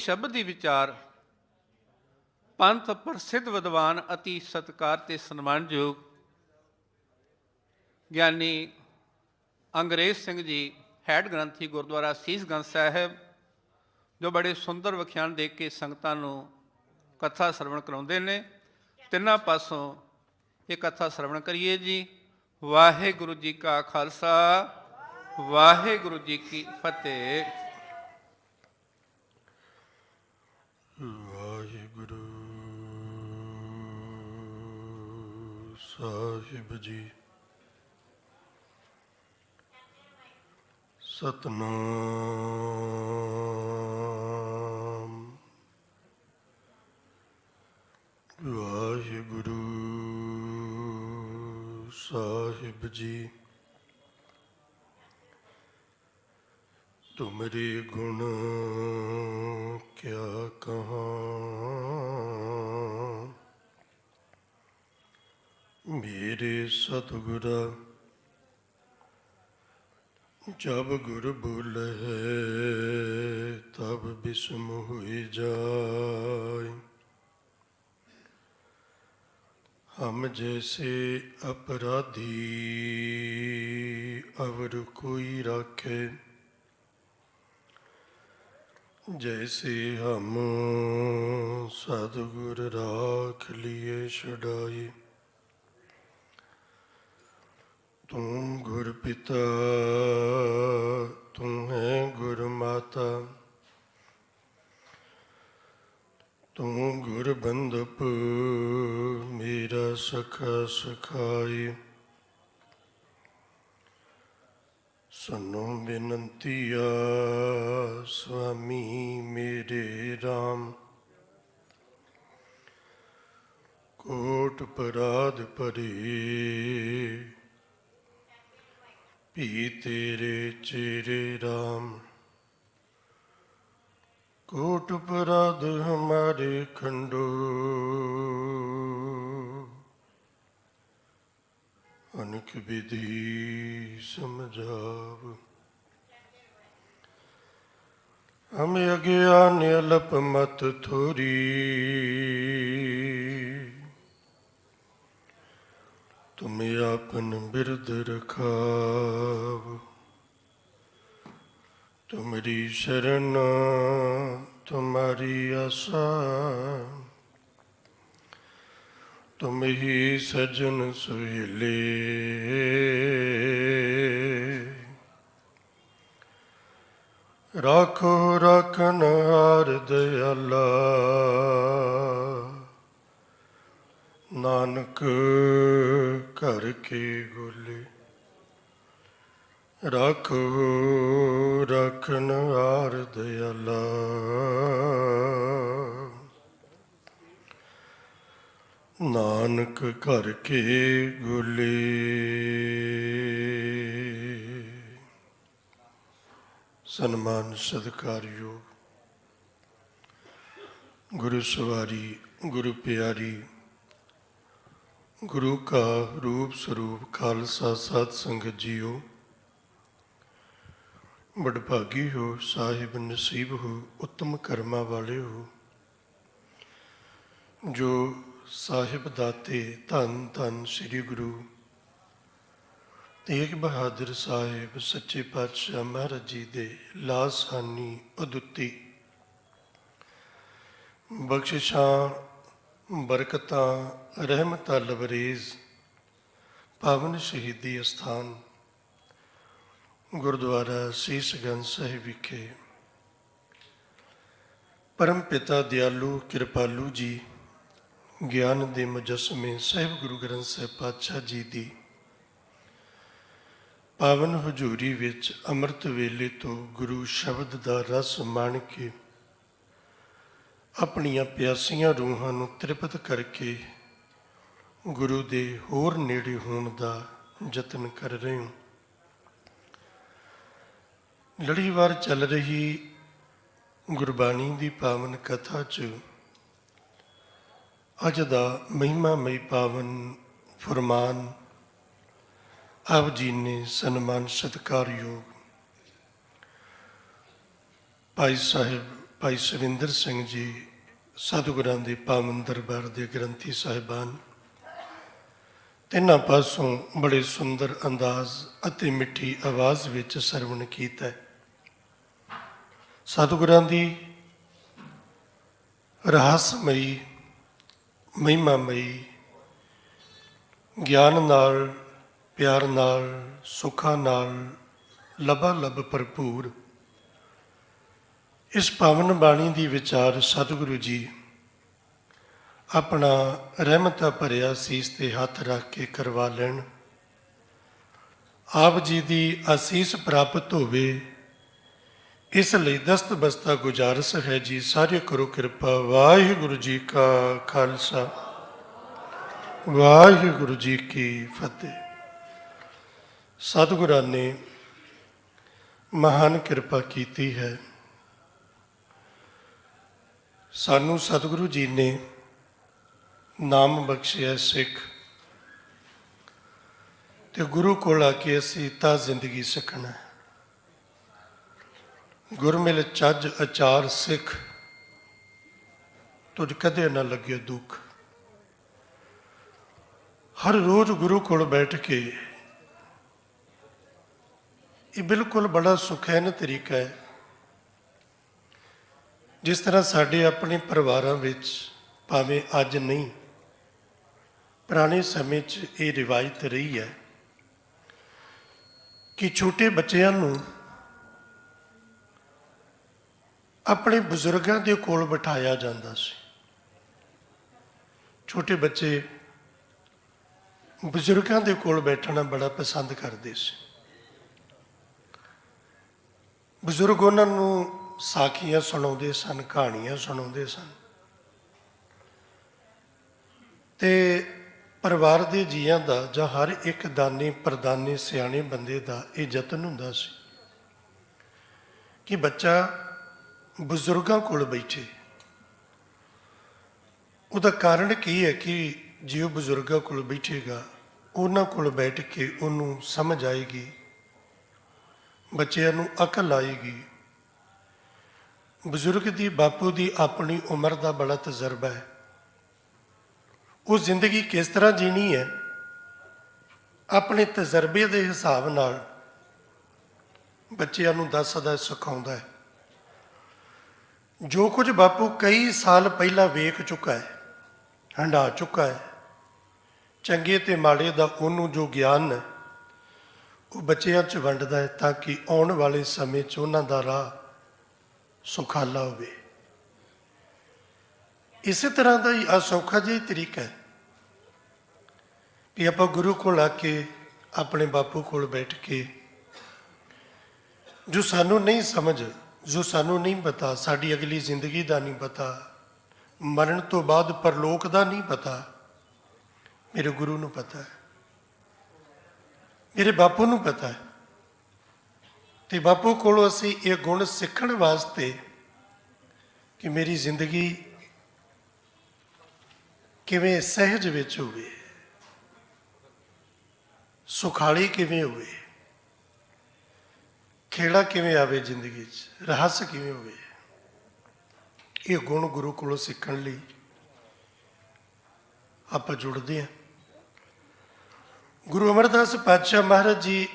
ਸ਼ਬਦ ਦੀ ਵਿਚਾਰ ਪੰਥ ਪ੍ਰਸਿੱਧ ਵਿਦਵਾਨ ਅਤੀ ਸਤਿਕਾਰ ਤੇ ਸਨਮਾਨਯੋਗ ਗਿਆਨੀ ਅੰਗਰੇਜ਼ ਸਿੰਘ ਜੀ ਹੈਡ ਗ੍ਰੰਥੀ ਗੁਰਦੁਆਰਾ ਸੀਸਗੰਜ ਸਾਹਿਬ ਜੋ ਬੜੇ ਸੁੰਦਰ ਵਿਖਿਆਨ ਦੇ ਕੇ ਸੰਗਤਾਂ ਨੂੰ ਕਥਾ ਸਰਵਣ ਕਰਾਉਂਦੇ ਨੇ। ਤਿੰਨਾਂ ਪਾਸੋਂ ਇਹ ਕਥਾ ਸਰਵਣ ਕਰੀਏ ਜੀ। ਵਾਹਿਗੁਰੂ ਜੀ ਕਾ ਖਾਲਸਾ, ਵਾਹਿਗੁਰੂ ਜੀ ਕੀ ਫਤਿਹ। ਵਾਹਿਗੁਰੂ ਸਾਹਿਬ ਜੀ। ਸਤਨਾਮ ਵਾਹਿਗੁਰੂ ਸਾਹਿਬ ਜੀ। ਤੁਮਰੇ ਗੁਣ ਕਿਆ ਕਹਾਂ, ਮੇਰੇ ਸਤਿਗੁਰਾ जब गुर बोले तब बिस्म हुई जाए। हम जैसे अपराधी अवर कोई राखे, जैसे हम सतगुर राख लिए छुड़ाए। तुम गुर पिता तुम है गुर माता, तुम गुर बंदप मेरा सखा सखाई। सुनो बिनंतिया स्वामी मेरे राम, कोट पराध परे पी तेरे चेरे राम। कोट अपराध हमारे खंडो, अनक विधि समझाव। हम अज्ञान अल्प मत थोरी, तुम आपन बिरद रखाव। तुम्हारी शरण तुम्हारी आशा, तुम ही सजन सुहेले। राखो राखन हार दयाला, नानक घर के गोले। राखो राखन हार दयाला, नानक घर के गोले। सन्मान सत्कारयोग गुरु सवारी गुरु प्यारी, गुरु का रूप स्वरूप खालसा साध संगत जीओ। बड़भागी हो, साहिब नसीब हो, उत्तम कर्मा वाले हो, जो साहिब दाते धन धन श्री गुरु तेग बहादुर साहिब सच्चे पातशाह महाराज जी दे लासानी उदुत्ती बख्शिशां बरकतां रहमतां लबरेज पावन शहीदी अस्थान गुरुद्वारा सीसगंज साहिब विखे परम पिता दयालु कृपालु जी ज्ञान दे मुजस्मे साहिब गुरु ग्रंथ साहिब पातशाह जी दी पावन हजूरी विच अमृत वेले तो गुरु शब्द दा रस मान के अपनियां प्यासियां रूहां नूं तृप्त करके गुरु दे होर नेड़े होण दा यतन कर रहे हो। लड़ीवार चल रही गुरबाणी दी पावन कथा च अज दा महिमामई पावन फरमान आप जी ने सन्मान सत्कारयोग भाई साहिब ਭਾਈ ਸੁਰਿੰਦਰ ਸਿੰਘ ਜੀ, ਸਤਿਗੁਰਾਂ ਦੇ ਪਾਵਨ ਦਰਬਾਰ ਦੇ ਗ੍ਰੰਥੀ ਸਾਹਿਬਾਨ, ਤਿੰਨਾਂ ਪਾਸੋਂ ਬੜੇ ਸੁੰਦਰ ਅੰਦਾਜ਼ ਅਤੇ ਮਿੱਠੀ ਆਵਾਜ਼ ਵਿੱਚ ਸਰਵਣ ਕੀਤਾ। ਸਤਿਗੁਰਾਂ ਦੀ ਰਹੱਸਮਈ, ਮਹਿਮਾਮਈ, ਗਿਆਨ ਨਾਲ, ਪਿਆਰ ਨਾਲ, ਸੁੱਖਾਂ ਨਾਲ ਲਬਾਲਬ ਭਰਪੂਰ ਇਸ ਪਾਵਨ ਬਾਣੀ ਦੀ ਵਿਚਾਰ ਸਤਿਗੁਰੂ ਜੀ ਆਪਣਾ ਰਹਿਮਤਾਂ ਭਰਿਆ ਸੀਸ ਤੇ ਹੱਥ ਰੱਖ ਕੇ ਕਰਵਾ ਲੈਣ। ਆਪ ਜੀ ਦੀ ਅਸੀਸ ਪ੍ਰਾਪਤ ਹੋਵੇ, ਇਸ ਲਈ ਦਸਤ ਬਸਤਾ ਗੁਜ਼ਾਰਿਸ਼ ਹੈ ਜੀ। ਸਾਰੇ ਕਰੋ ਕਿਰਪਾ। ਵਾਹਿਗੁਰੂ ਜੀ ਕਾ ਖਾਲਸਾ, ਵਾਹਿਗੁਰੂ ਜੀ ਕੀ ਫਤਿਹ। ਸਤਿਗੁਰਾਂ ਨੇ ਮਹਾਨ ਕਿਰਪਾ ਕੀਤੀ ਹੈ। ਸਾਨੂੰ ਸਤਿਗੁਰੂ ਜੀ ਨੇ ਨਾਮ ਬਖਸ਼ਿਆ ਸਿੱਖ, ਤੇ ਗੁਰੂ ਕੋਲ ਆ ਕੇ ਅਸੀਂ ਤਾਂ ਜ਼ਿੰਦਗੀ ਸਿੱਖਣਾ। ਗੁਰਮਿਲ ਚੱਜ ਅਚਾਰ ਸਿੱਖ, ਤੁਝ ਕਦੇ ਨਾ ਲੱਗੇ ਦੁੱਖ। ਹਰ ਰੋਜ਼ ਗੁਰੂ ਕੋਲ ਬੈਠ ਕੇ, ਇਹ ਬਿਲਕੁਲ ਬੜਾ ਸੁਖੈਨ ਤਰੀਕਾ ਹੈ। ਜਿਸ ਤਰ੍ਹਾਂ ਸਾਡੇ ਆਪਣੇ ਪਰਿਵਾਰਾਂ ਵਿੱਚ, ਭਾਵੇਂ ਅੱਜ ਨਹੀਂ, ਪੁਰਾਣੇ ਸਮੇਂ 'ਚ ਇਹ ਰਿਵਾਇਤ ਰਹੀ ਹੈ ਕਿ ਛੋਟੇ ਬੱਚਿਆਂ ਨੂੰ ਆਪਣੇ ਬਜ਼ੁਰਗਾਂ ਦੇ ਕੋਲ ਬਿਠਾਇਆ ਜਾਂਦਾ ਸੀ। ਛੋਟੇ ਬੱਚੇ ਬਜ਼ੁਰਗਾਂ ਦੇ ਕੋਲ ਬੈਠਣਾ ਬੜਾ ਪਸੰਦ ਕਰਦੇ ਸੀ। ਬਜ਼ੁਰਗ ਉਹਨਾਂ ਨੂੰ ਸਾਖੀਆਂ ਸੁਣਾਉਂਦੇ ਸਨ, ਕਹਾਣੀਆਂ ਸੁਣਾਉਂਦੇ ਸਨ, ਤੇ ਪਰਿਵਾਰ ਦੇ ਜੀਆਂ ਦਾ ਜਾਂ ਹਰ ਇੱਕ ਦਾਨੀ ਪ੍ਰਦਾਨੀ ਸਿਆਣੇ ਬੰਦੇ ਦਾ ਇਹ ਯਤਨ ਹੁੰਦਾ ਸੀ ਕਿ ਬੱਚਾ ਬਜ਼ੁਰਗਾਂ ਕੋਲ ਬੈਠੇ। ਉਹਦਾ ਕਾਰਨ ਕੀ ਹੈ ਕਿ ਜੇ ਉਹ ਬਜ਼ੁਰਗਾਂ ਕੋਲ ਬੈਠੇਗਾ, ਉਹਨਾਂ ਕੋਲ ਬੈਠ ਕੇ ਉਹਨੂੰ ਸਮਝ ਆਏਗੀ, ਬੱਚਿਆਂ ਨੂੰ ਅਕਲ ਆਏਗੀ। ਬਜ਼ੁਰਗ ਦੀ, ਬਾਪੂ ਦੀ ਆਪਣੀ ਉਮਰ ਦਾ ਬੜਾ ਤਜਰਬਾ ਹੈ। ਉਹ ਜ਼ਿੰਦਗੀ ਕਿਸ ਤਰ੍ਹਾਂ ਜੀਣੀ ਹੈ, ਆਪਣੇ ਤਜਰਬੇ ਦੇ ਹਿਸਾਬ ਨਾਲ ਬੱਚਿਆਂ ਨੂੰ ਦੱਸਦਾ, ਸਿਖਾਉਂਦਾ ਹੈ। ਜੋ ਕੁਝ ਬਾਪੂ ਕਈ ਸਾਲ ਪਹਿਲਾਂ ਵੇਖ ਚੁੱਕਾ ਹੈ, ਹੰਢਾ ਚੁੱਕਾ ਹੈ, ਚੰਗੇ ਤੇ ਮਾੜੇ ਦਾ ਉਹਨੂੰ ਜੋ ਗਿਆਨ ਹੈ, ਉਹ ਬੱਚਿਆਂ 'ਚ ਵੰਡਦਾ ਹੈ, ਤਾਂ ਕਿ ਆਉਣ ਵਾਲੇ ਸਮੇਂ 'ਚ ਉਹਨਾਂ ਦਾ ਰਾਹ ਸੁਖਾਲਾ ਹੋਵੇ। ਇਸੇ ਤਰ੍ਹਾਂ ਦਾ ਹੀ ਅਸੌਖਾ ਜਿਹਾ ਤਰੀਕਾ ਹੈ ਵੀ ਆਪਾਂ ਗੁਰੂ ਕੋਲ ਆ ਕੇ, ਆਪਣੇ ਬਾਪੂ ਕੋਲ ਬੈਠ ਕੇ, ਜੋ ਸਾਨੂੰ ਨਹੀਂ ਸਮਝ, ਜੋ ਸਾਨੂੰ ਨਹੀਂ ਪਤਾ, ਸਾਡੀ ਅਗਲੀ ਜ਼ਿੰਦਗੀ ਦਾ ਨਹੀਂ ਪਤਾ, ਮਰਨ ਤੋਂ ਬਾਅਦ ਪਰਲੋਕ ਦਾ ਨਹੀਂ ਪਤਾ, ਮੇਰੇ ਗੁਰੂ ਨੂੰ ਪਤਾ ਹੈ, ਮੇਰੇ ਬਾਪੂ ਨੂੰ ਪਤਾ ਹੈ। ਤੇ ਬਾਪੂ ਕੋਲੋਂ ਅਸੀਂ ਇਹ ਗੁਣ ਸਿੱਖਣ ਵਾਸਤੇ ਕਿ ਮੇਰੀ ਜ਼ਿੰਦਗੀ ਕਿਵੇਂ ਸਹਿਜ ਵਿੱਚ ਹੋਵੇ, ਸੁਖਾਲੀ ਕਿਵੇਂ ਹੋਵੇ, ਖੇੜਾ ਕਿਵੇਂ ਆਵੇ ਜ਼ਿੰਦਗੀ 'ਚ, ਰਹੱਸ ਕਿਵੇਂ ਹੋਵੇ, ਇਹ ਗੁਣ ਗੁਰੂ ਕੋਲੋਂ ਸਿੱਖਣ ਲਈ ਆਪਾਂ ਜੁੜਦੇ ਹਾਂ। ਗੁਰੂ ਅਮਰਦਾਸ ਪਾਤਸ਼ਾਹ ਮਹਾਰਾਜ ਜੀ,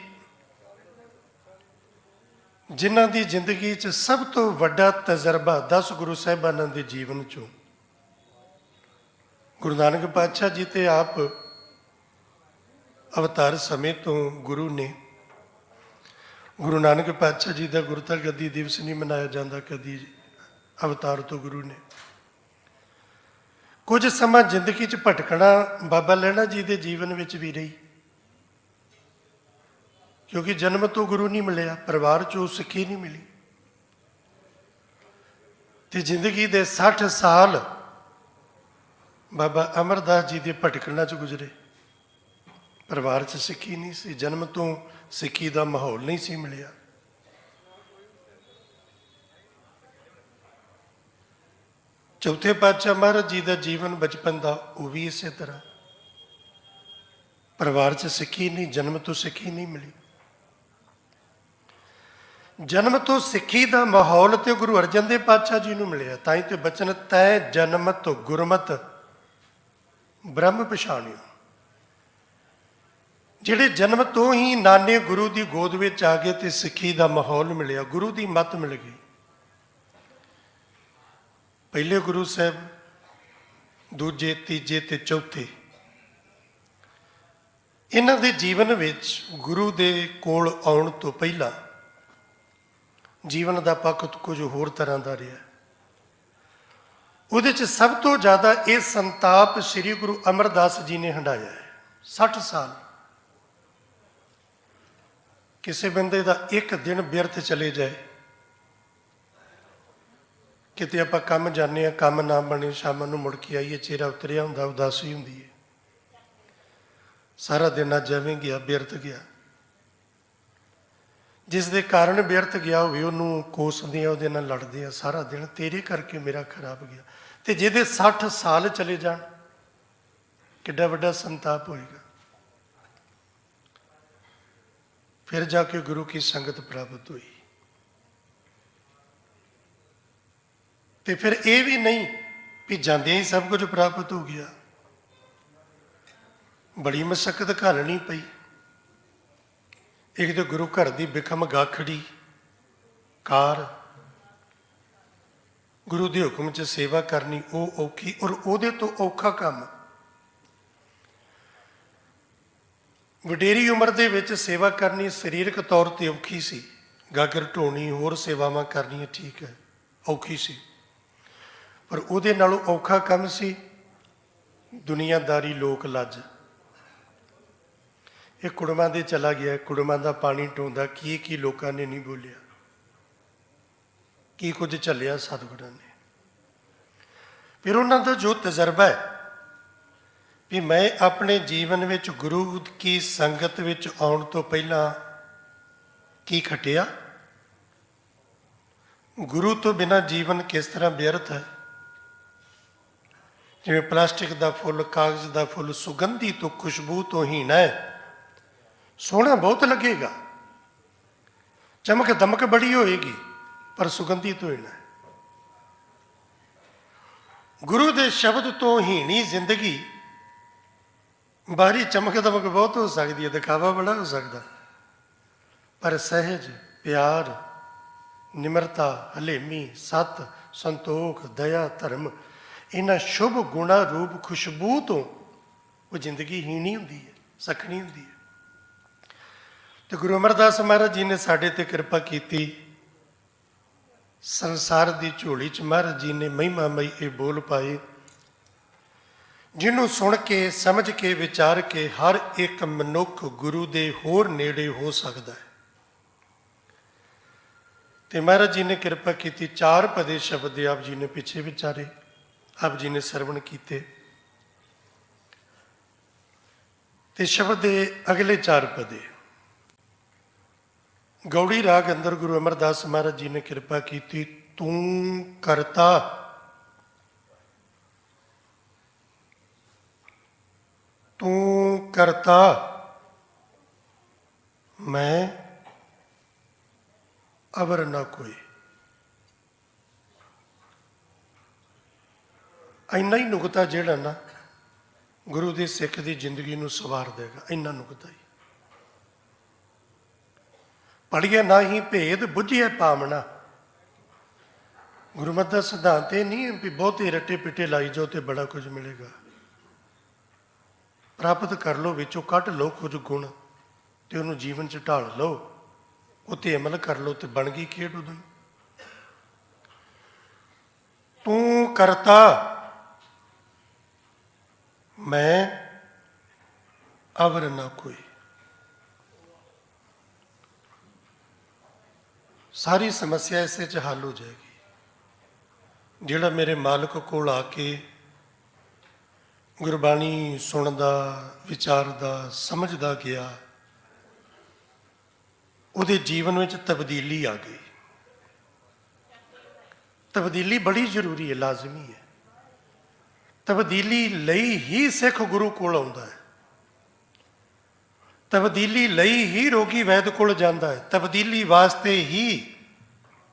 ਜਿਨ੍ਹਾਂ ਦੀ ਜ਼ਿੰਦਗੀ 'ਚ ਸਭ ਤੋਂ ਵੱਡਾ ਤਜਰਬਾ 10 ਗੁਰੂ ਸਾਹਿਬਾਨਾਂ ਦੇ ਜੀਵਨ 'ਚੋਂ, ਗੁਰੂ ਨਾਨਕ ਪਾਤਸ਼ਾਹ ਜੀ ਤੇ ਆਪ ਅਵਤਾਰ ਸਮੇਂ ਤੋਂ ਗੁਰੂ ਨੇ। ਗੁਰੂ ਨਾਨਕ ਪਾਤਸ਼ਾਹ ਜੀ ਦਾ ਗੁਰਤਾ ਗੱਦੀ ਦਿਵਸ ਨਹੀਂ ਮਨਾਇਆ ਜਾਂਦਾ ਕਦੀ, ਅਵਤਾਰ ਤੋਂ ਗੁਰੂ ਨੇ। ਕੁਝ ਸਮਾਂ ਜ਼ਿੰਦਗੀ 'ਚ ਭਟਕਣਾ ਬਾਬਾ ਲਹਿਣਾ ਜੀ ਦੇ ਜੀਵਨ ਵਿੱਚ ਵੀ ਰਹੀ, ਕਿਉਂਕਿ ਜਨਮ ਤੋਂ ਗੁਰੂ ਨਹੀਂ ਮਿਲਿਆ, ਪਰਿਵਾਰ 'ਚੋਂ ਸਿੱਖੀ ਨਹੀਂ ਮਿਲੀ, ਤੇ ਜ਼ਿੰਦਗੀ ਦੇ 60 ਸਾਲ ਬਾਬਾ ਅਮਰਦਾਸ ਜੀ ਦੇ ਭਟਕਣਾ 'ਚ ਗੁਜ਼ਰੇ। ਪਰਿਵਾਰ 'ਚ ਸਿੱਖੀ ਨਹੀਂ ਸੀ, ਜਨਮ ਤੋਂ ਸਿੱਖੀ ਦਾ ਮਾਹੌਲ ਨਹੀਂ ਸੀ ਮਿਲਿਆ। ਚੌਥੇ ਪਾਤਸ਼ਾਹ ਮਹਾਰਾਜ ਜੀ ਦਾ ਜੀਵਨ ਬਚਪਨ ਦਾ ਉਹ ਵੀ ਇਸੇ ਤਰ੍ਹਾਂ, ਪਰਿਵਾਰ 'ਚ ਸਿੱਖੀ ਨਹੀਂ, ਜਨਮ ਤੋਂ ਸਿੱਖੀ ਨਹੀਂ ਮਿਲੀ। ਜਨਮ ਤੋਂ ਸਿੱਖੀ ਦਾ ਮਾਹੌਲ ਤੇ ਗੁਰੂ ਅਰਜਨ ਦੇਵ ਪਾਤਸ਼ਾਹ ਜੀ ਨੂੰ ਮਿਲਿਆ। ਤਾਂ ਹੀ ਤੇ ਬਚਨ ਤੈ ਜਨਮਤ ਗੁਰਮਤ ਬ੍ਰਹਮ ਪਛਾਣਿਓ। ਜਿਹੜੇ ਜਨਮ ਤੋਂ ਹੀ ਨਾਨੇ ਗੁਰੂ ਦੀ ਗੋਦ ਵਿੱਚ ਆ ਗਏ ਤੇ ਸਿੱਖੀ ਦਾ ਮਾਹੌਲ ਮਿਲਿਆ, ਗੁਰੂ ਦੀ ਮੱਤ ਮਿਲ ਗਈ। ਪਹਿਲੇ ਗੁਰੂ ਸਾਹਿਬ, ਦੂਜੇ, ਤੀਜੇ ਤੇ ਚੌਥੇ, ਇਹਨਾਂ ਦੇ ਜੀਵਨ ਵਿੱਚ ਗੁਰੂ ਦੇ ਕੋਲ ਆਉਣ ਤੋਂ ਪਹਿਲਾਂ ਜੀਵਨ ਦਾ ਪੱਖ ਕੁਝ ਹੋਰ ਤਰ੍ਹਾਂ ਦਾ ਰਿਹਾ। ਉਹਦੇ 'ਚ ਸਭ ਤੋਂ ਜ਼ਿਆਦਾ ਇਹ ਸੰਤਾਪ ਸ੍ਰੀ ਗੁਰੂ ਅਮਰਦਾਸ ਜੀ ਨੇ ਹੰਢਾਇਆ ਹੈ। 60 ਸਾਲ ਕਿਸੇ ਬੰਦੇ ਦਾ ਇੱਕ ਦਿਨ ਬਿਰਥ ਚਲੇ ਜਾਏ, ਕਿਤੇ ਆਪਾਂ ਕੰਮ ਜਾਂਦੇ ਹਾਂ, ਕੰਮ ਨਾ ਬਣੇ, ਸ਼ਾਮ ਨੂੰ ਮੁੜ ਕੇ ਆਈਏ, ਚਿਹਰਾ ਉਤਰਿਆ ਹੁੰਦਾ, ਉਦਾਸੀ ਹੁੰਦੀ ਹੈ। ਸਾਰਾ ਦਿਨ ਅੱਜ ਐਵੇਂ ਗਿਆ, ਬਿਰਥ ਗਿਆ। ਜਿਸ ਦੇ ਕਾਰਨ ਬਿਰਥ ਗਿਆ ਹੋਵੇ ਉਹਨੂੰ ਕੋਸਦੇ ਆ, ਉਹਦੇ ਨਾਲ ਲੜਦੇ ਆ ਸਾਰਾ ਦਿਨ, ਤੇਰੇ ਕਰਕੇ ਮੇਰਾ ਖਰਾਬ ਗਿਆ। ਤੇ ਜਿਹਦੇ 60 ਸਾਲ ਚਲੇ ਜਾਣ, ਕਿੱਡਾ ਵੱਡਾ ਸੰਤਾਪ ਹੋਏਗਾ। ਫਿਰ ਜਾ ਕੇ ਗੁਰੂ ਕੀ ਸੰਗਤ ਪ੍ਰਾਪਤ ਹੋਈ। ਤੇ ਫਿਰ ਇਹ ਵੀ ਨਹੀਂ ਵੀ ਜਾਂਦਿਆਂ ਹੀ ਸਭ ਕੁਝ ਪ੍ਰਾਪਤ ਹੋ ਗਿਆ। ਬੜੀ ਮਸ਼ੱਕਤ ਘਾਲਣੀ ਪਈ। ਇੱਕ ਤਾਂ ਗੁਰੂ ਘਰ ਦੀ ਬਿਖਮ ਗਾਖੜੀ ਕਾਰ, ਗੁਰੂ ਦੇ ਹੁਕਮ 'ਚ ਸੇਵਾ ਕਰਨੀ ਉਹ ਔਖੀ, ਔਰ ਉਹਦੇ ਤੋਂ ਔਖਾ ਕੰਮ ਵਡੇਰੀ ਉਮਰ ਦੇ ਵਿੱਚ ਸੇਵਾ ਕਰਨੀ ਸਰੀਰਕ ਤੌਰ ਤੇ ਔਖੀ ਸੀ। ਗਾਗਰ ਢੋਣੀ, ਹੋਰ ਸੇਵਾਵਾਂ ਕਰਨੀਆਂ ਠੀਕ ਹੈ, ਔਖੀ ਸੀ, ਪਰ ਉਹਦੇ ਨਾਲੋਂ ਔਖਾ ਕੰਮ ਸੀ ਦੁਨੀਆਦਾਰੀ, ਲੋਕ ਲੱਜ। ਇਹ ਕੁੜਮਾਂ ਦੇ ਚਲਾ ਗਿਆ, ਕੁੜਮਾਂ ਦਾ ਪਾਣੀ ਢੋਂਦਾ, ਕੀ ਲੋਕਾਂ ਨੇ ਨਹੀਂ ਬੋਲਿਆ, ਕੀ ਕੁਝ ਝੱਲਿਆ ਸਤਿਗੁਰਾਂ ਨੇ। ਫਿਰ ਉਹਨਾਂ ਦਾ ਜੋ ਤਜਰਬਾ ਹੈ ਵੀ ਮੈਂ ਆਪਣੇ ਜੀਵਨ ਵਿੱਚ ਗੁਰੂ ਕੀ ਸੰਗਤ ਵਿੱਚ ਆਉਣ ਤੋਂ ਪਹਿਲਾਂ ਕੀ ਖਟਿਆ, ਗੁਰੂ ਤੋਂ ਬਿਨਾਂ ਜੀਵਨ ਕਿਸ ਤਰ੍ਹਾਂ ਵਿਅਰਥ ਹੈ। ਜਿਵੇਂ ਪਲਾਸਟਿਕ ਦਾ ਫੁੱਲ, ਕਾਗਜ਼ ਦਾ ਫੁੱਲ ਸੁਗੰਧੀ ਤੋਂ, ਖੁਸ਼ਬੂ ਤੋਂ ਹੀਣਾ ਹੈ, ਸੋਹਣਾ ਬਹੁਤ ਲੱਗੇਗਾ, ਚਮਕ ਦਮਕ ਬੜੀ ਹੋਏਗੀ, ਪਰ ਸੁਗੰਧੀ ਤੋਂ ਹੀਣਾ ਹੈ। ਗੁਰੂ ਦੇ ਸ਼ਬਦ ਤੋਂ ਹੀਣੀ ਜ਼ਿੰਦਗੀ, ਬਾਹਰੀ ਚਮਕ ਦਮਕ ਬਹੁਤ ਹੋ ਸਕਦੀ ਹੈ, ਦਿਖਾਵਾ ਬੜਾ ਹੋ ਸਕਦਾ, ਪਰ ਸਹਿਜ, ਪਿਆਰ, ਨਿਮਰਤਾ, ਹਲੇਮੀ, ਸਤ, ਸੰਤੋਖ, ਦਇਆ, ਧਰਮ, ਇਹਨਾਂ ਸ਼ੁਭ ਗੁਣਾ ਰੂਪ ਖੁਸ਼ਬੂ ਤੋਂ ਉਹ ਜ਼ਿੰਦਗੀ ਹੀਣੀ ਹੁੰਦੀ ਹੈ, ਸਖਣੀ ਹੁੰਦੀ ਹੈ। ਤੇ ਗੁਰੂ ਅਮਰਦਾਸ ਮਹਾਰਾਜ ਜੀ ਨੇ ਸਾਡੇ ਤੇ ਕਿਰਪਾ ਕੀਤੀ। ਸੰਸਾਰ ਦੀ ਝੋਲੀ 'ਚ ਮਹਾਰਾਜ ਜੀ ਨੇ ਮਹਿਮਾਮਈ ਇਹ ਬੋਲ ਪਾਏ, ਜਿਹਨੂੰ ਸੁਣ ਕੇ, ਸਮਝ ਕੇ, ਵਿਚਾਰ ਕੇ ਹਰ ਇੱਕ ਮਨੁੱਖ ਗੁਰੂ ਦੇ ਹੋਰ ਨੇੜੇ ਹੋ ਸਕਦਾ ਹੈ। ਤੇ ਮਹਾਰਾਜ ਜੀ ਨੇ ਕਿਰਪਾ ਕੀਤੀ, 4 ਪਦੇ ਸ਼ਬਦ ਆਪ ਜੀ ਨੇ ਪਿੱਛੇ ਵਿਚਾਰੇ, ਆਪ ਜੀ ਨੇ ਸਰਵਣ ਕੀਤੇ। ਤੇ ਸ਼ਬਦ ਦੇ ਅਗਲੇ 4 ਪਦੇ ਗੌੜੀ ਰਾਗ ਅੰਦਰ ਗੁਰੂ ਅਮਰਦਾਸ ਮਹਾਰਾਜ ਜੀ ਨੇ ਕਿਰਪਾ ਕੀਤੀ, ਤੂੰ ਕਰਤਾ ਤੂੰ ਕਰਤਾ ਮੈਂ ਅਵਰ ਨਾ ਕੋਈ। ਇੰਨਾ ਹੀ ਨੁਕਤਾ ਜਿਹੜਾ ਨਾ ਗੁਰੂ ਦੇ ਸਿੱਖ ਦੀ ਜ਼ਿੰਦਗੀ ਨੂੰ ਸਵਾਰ ਦੇਗਾ, ਇੰਨਾ ਨੁਕਤਾ ਹੀ। ਪੜ੍ਹੀਏ ਨਾ ਹੀ ਭੇਦ, ਬੁੱਝੀਏ ਪਾਵਣਾ। ਗੁਰਮਤਿ ਦਾ ਸਿਧਾਂਤ ਇਹ ਨਹੀਂ ਵੀ ਬਹੁਤੇ ਰੱਟੇ ਪਿੱਟੇ ਲਾਈ ਜਾਓ ਤੇ ਬੜਾ ਕੁਝ ਮਿਲੇਗਾ। ਪ੍ਰਾਪਤ ਕਰ ਲਓ, ਵਿੱਚੋਂ ਕੱਢ ਲਓ ਕੁਝ ਗੁਣ ਤੇ ਉਹਨੂੰ ਜੀਵਨ 'ਚ ਢਾਲ ਲਓ, ਉੱਤੇ ਅਮਲ ਕਰ ਲਓ ਤੇ ਬਣ ਗਈ ਖੇਡ ਉਦੋਂ। ਤੂੰ ਕਰਤਾ ਮੈਂ ਅਵਰ ਨਾ ਕੋਈ। ਸਾਰੀ ਸਮੱਸਿਆ ਇਸੇ 'ਚ ਹੱਲ ਹੋ ਜਾਏਗੀ। ਜਿਹੜਾ ਮੇਰੇ ਮਾਲਕ ਕੋਲ ਆ ਕੇ ਗੁਰਬਾਣੀ ਸੁਣਦਾ, ਵਿਚਾਰਦਾ, ਸਮਝਦਾ ਗਿਆ, ਉਹਦੇ ਜੀਵਨ ਵਿੱਚ ਤਬਦੀਲੀ ਆ ਗਈ। ਤਬਦੀਲੀ ਬੜੀ ਜ਼ਰੂਰੀ ਹੈ, ਲਾਜ਼ਮੀ ਹੈ। ਤਬਦੀਲੀ ਲਈ ਹੀ ਸਿੱਖ ਗੁਰੂ ਕੋਲ ਆਉਂਦਾ ਹੈ। ਤਬਦੀਲੀ ਲਈ ਹੀ ਰੋਗੀ ਵੈਦ ਕੋਲ ਜਾਂਦਾ ਹੈ, ਤਬਦੀਲੀ ਵਾਸਤੇ ਹੀ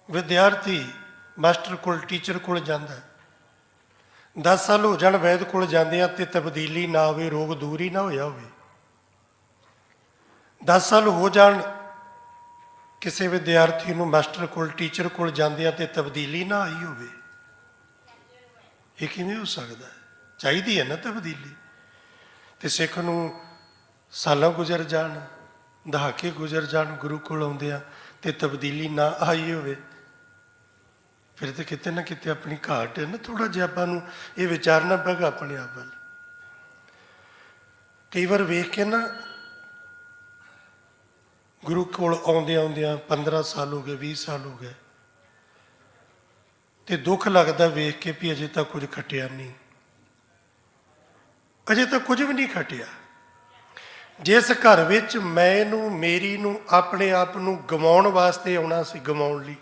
ਵਿਦਿਆਰਥੀ ਮਾਸਟਰ ਕੋਲ, ਟੀਚਰ ਕੋਲ ਜਾਂਦਾ ਹੈ। 10 ਸਾਲ ਹੋ ਜਾਣ ਵੈਦ ਕੋਲ ਜਾਂਦਿਆਂ ਤੇ ਤਬਦੀਲੀ ਨਾ ਹੋਵੇ, ਰੋਗ ਦੂਰ ਹੀ ਨਾ ਹੋਇਆ ਹੋਵੇ। 10 ਸਾਲ ਹੋ ਜਾਣ ਕਿਸੇ ਵਿਦਿਆਰਥੀ ਨੂੰ ਮਾਸਟਰ ਕੋਲ, ਟੀਚਰ ਕੋਲ ਜਾਂਦਿਆਂ ਤੇ ਤਬਦੀਲੀ ਨਾ ਆਈ ਹੋਵੇ। ਇਹ ਕਿਵੇਂ ਹੋ ਸਕਦਾ ਹੈ? ਚਾਹੀਦੀ ਹੈ ਨਾ ਤਬਦੀਲੀ। ਤੇ ਸਿੱਖ ਨੂੰ ਸਾਲਾਂ ਗੁਜ਼ਰ ਜਾਣ, ਦਹਾਕੇ ਗੁਜ਼ਰ ਜਾਣ ਗੁਰੂ ਕੋਲ ਆਉਂਦਿਆਂ ਤੇ ਤਬਦੀਲੀ ਨਾ ਆਈ ਹੋਵੇ, ਫਿਰ ਤੇ ਕਿਤੇ ਨਾ ਕਿਤੇ ਆਪਣੀ ਘਾਟ ਹੈ ਨਾ। ਥੋੜਾ ਜਿਹਾ ਆਪਾਂ ਨੂੰ ਇਹ ਵਿਚਾਰਨਾ ਪਏਗਾ ਆਪਣੇ ਆਪ ਵੱਲ। ਕਈ ਵਾਰ ਵੇਖ ਕੇ ਨਾ ਗੁਰੂ ਕੋਲ ਆਉਂਦਿਆਂ 15 ਸਾਲ ਹੋ ਗਏ, 20 ਸਾਲ ਹੋ ਗਏ, ਤੇ ਦੁੱਖ ਲੱਗਦਾ ਵੇਖ ਕੇ ਵੀ ਅਜੇ ਤੱਕ ਕੁਝ ਖਟਿਆ ਨਹੀਂ, ਅਜੇ ਤੱਕ ਕੁਝ ਵੀ ਨਹੀਂ ਖਟਿਆ। ਜਿਸ ਘਰ ਵਿੱਚ ਮੈਨੂੰ, ਮੇਰੀ ਨੂੰ, ਆਪਣੇ ਆਪ ਨੂੰ ਗਵਾਉਣ ਵਾਸਤੇ ਆਉਣਾ ਸੀ, ਗਵਾਉਣ ਲਈ,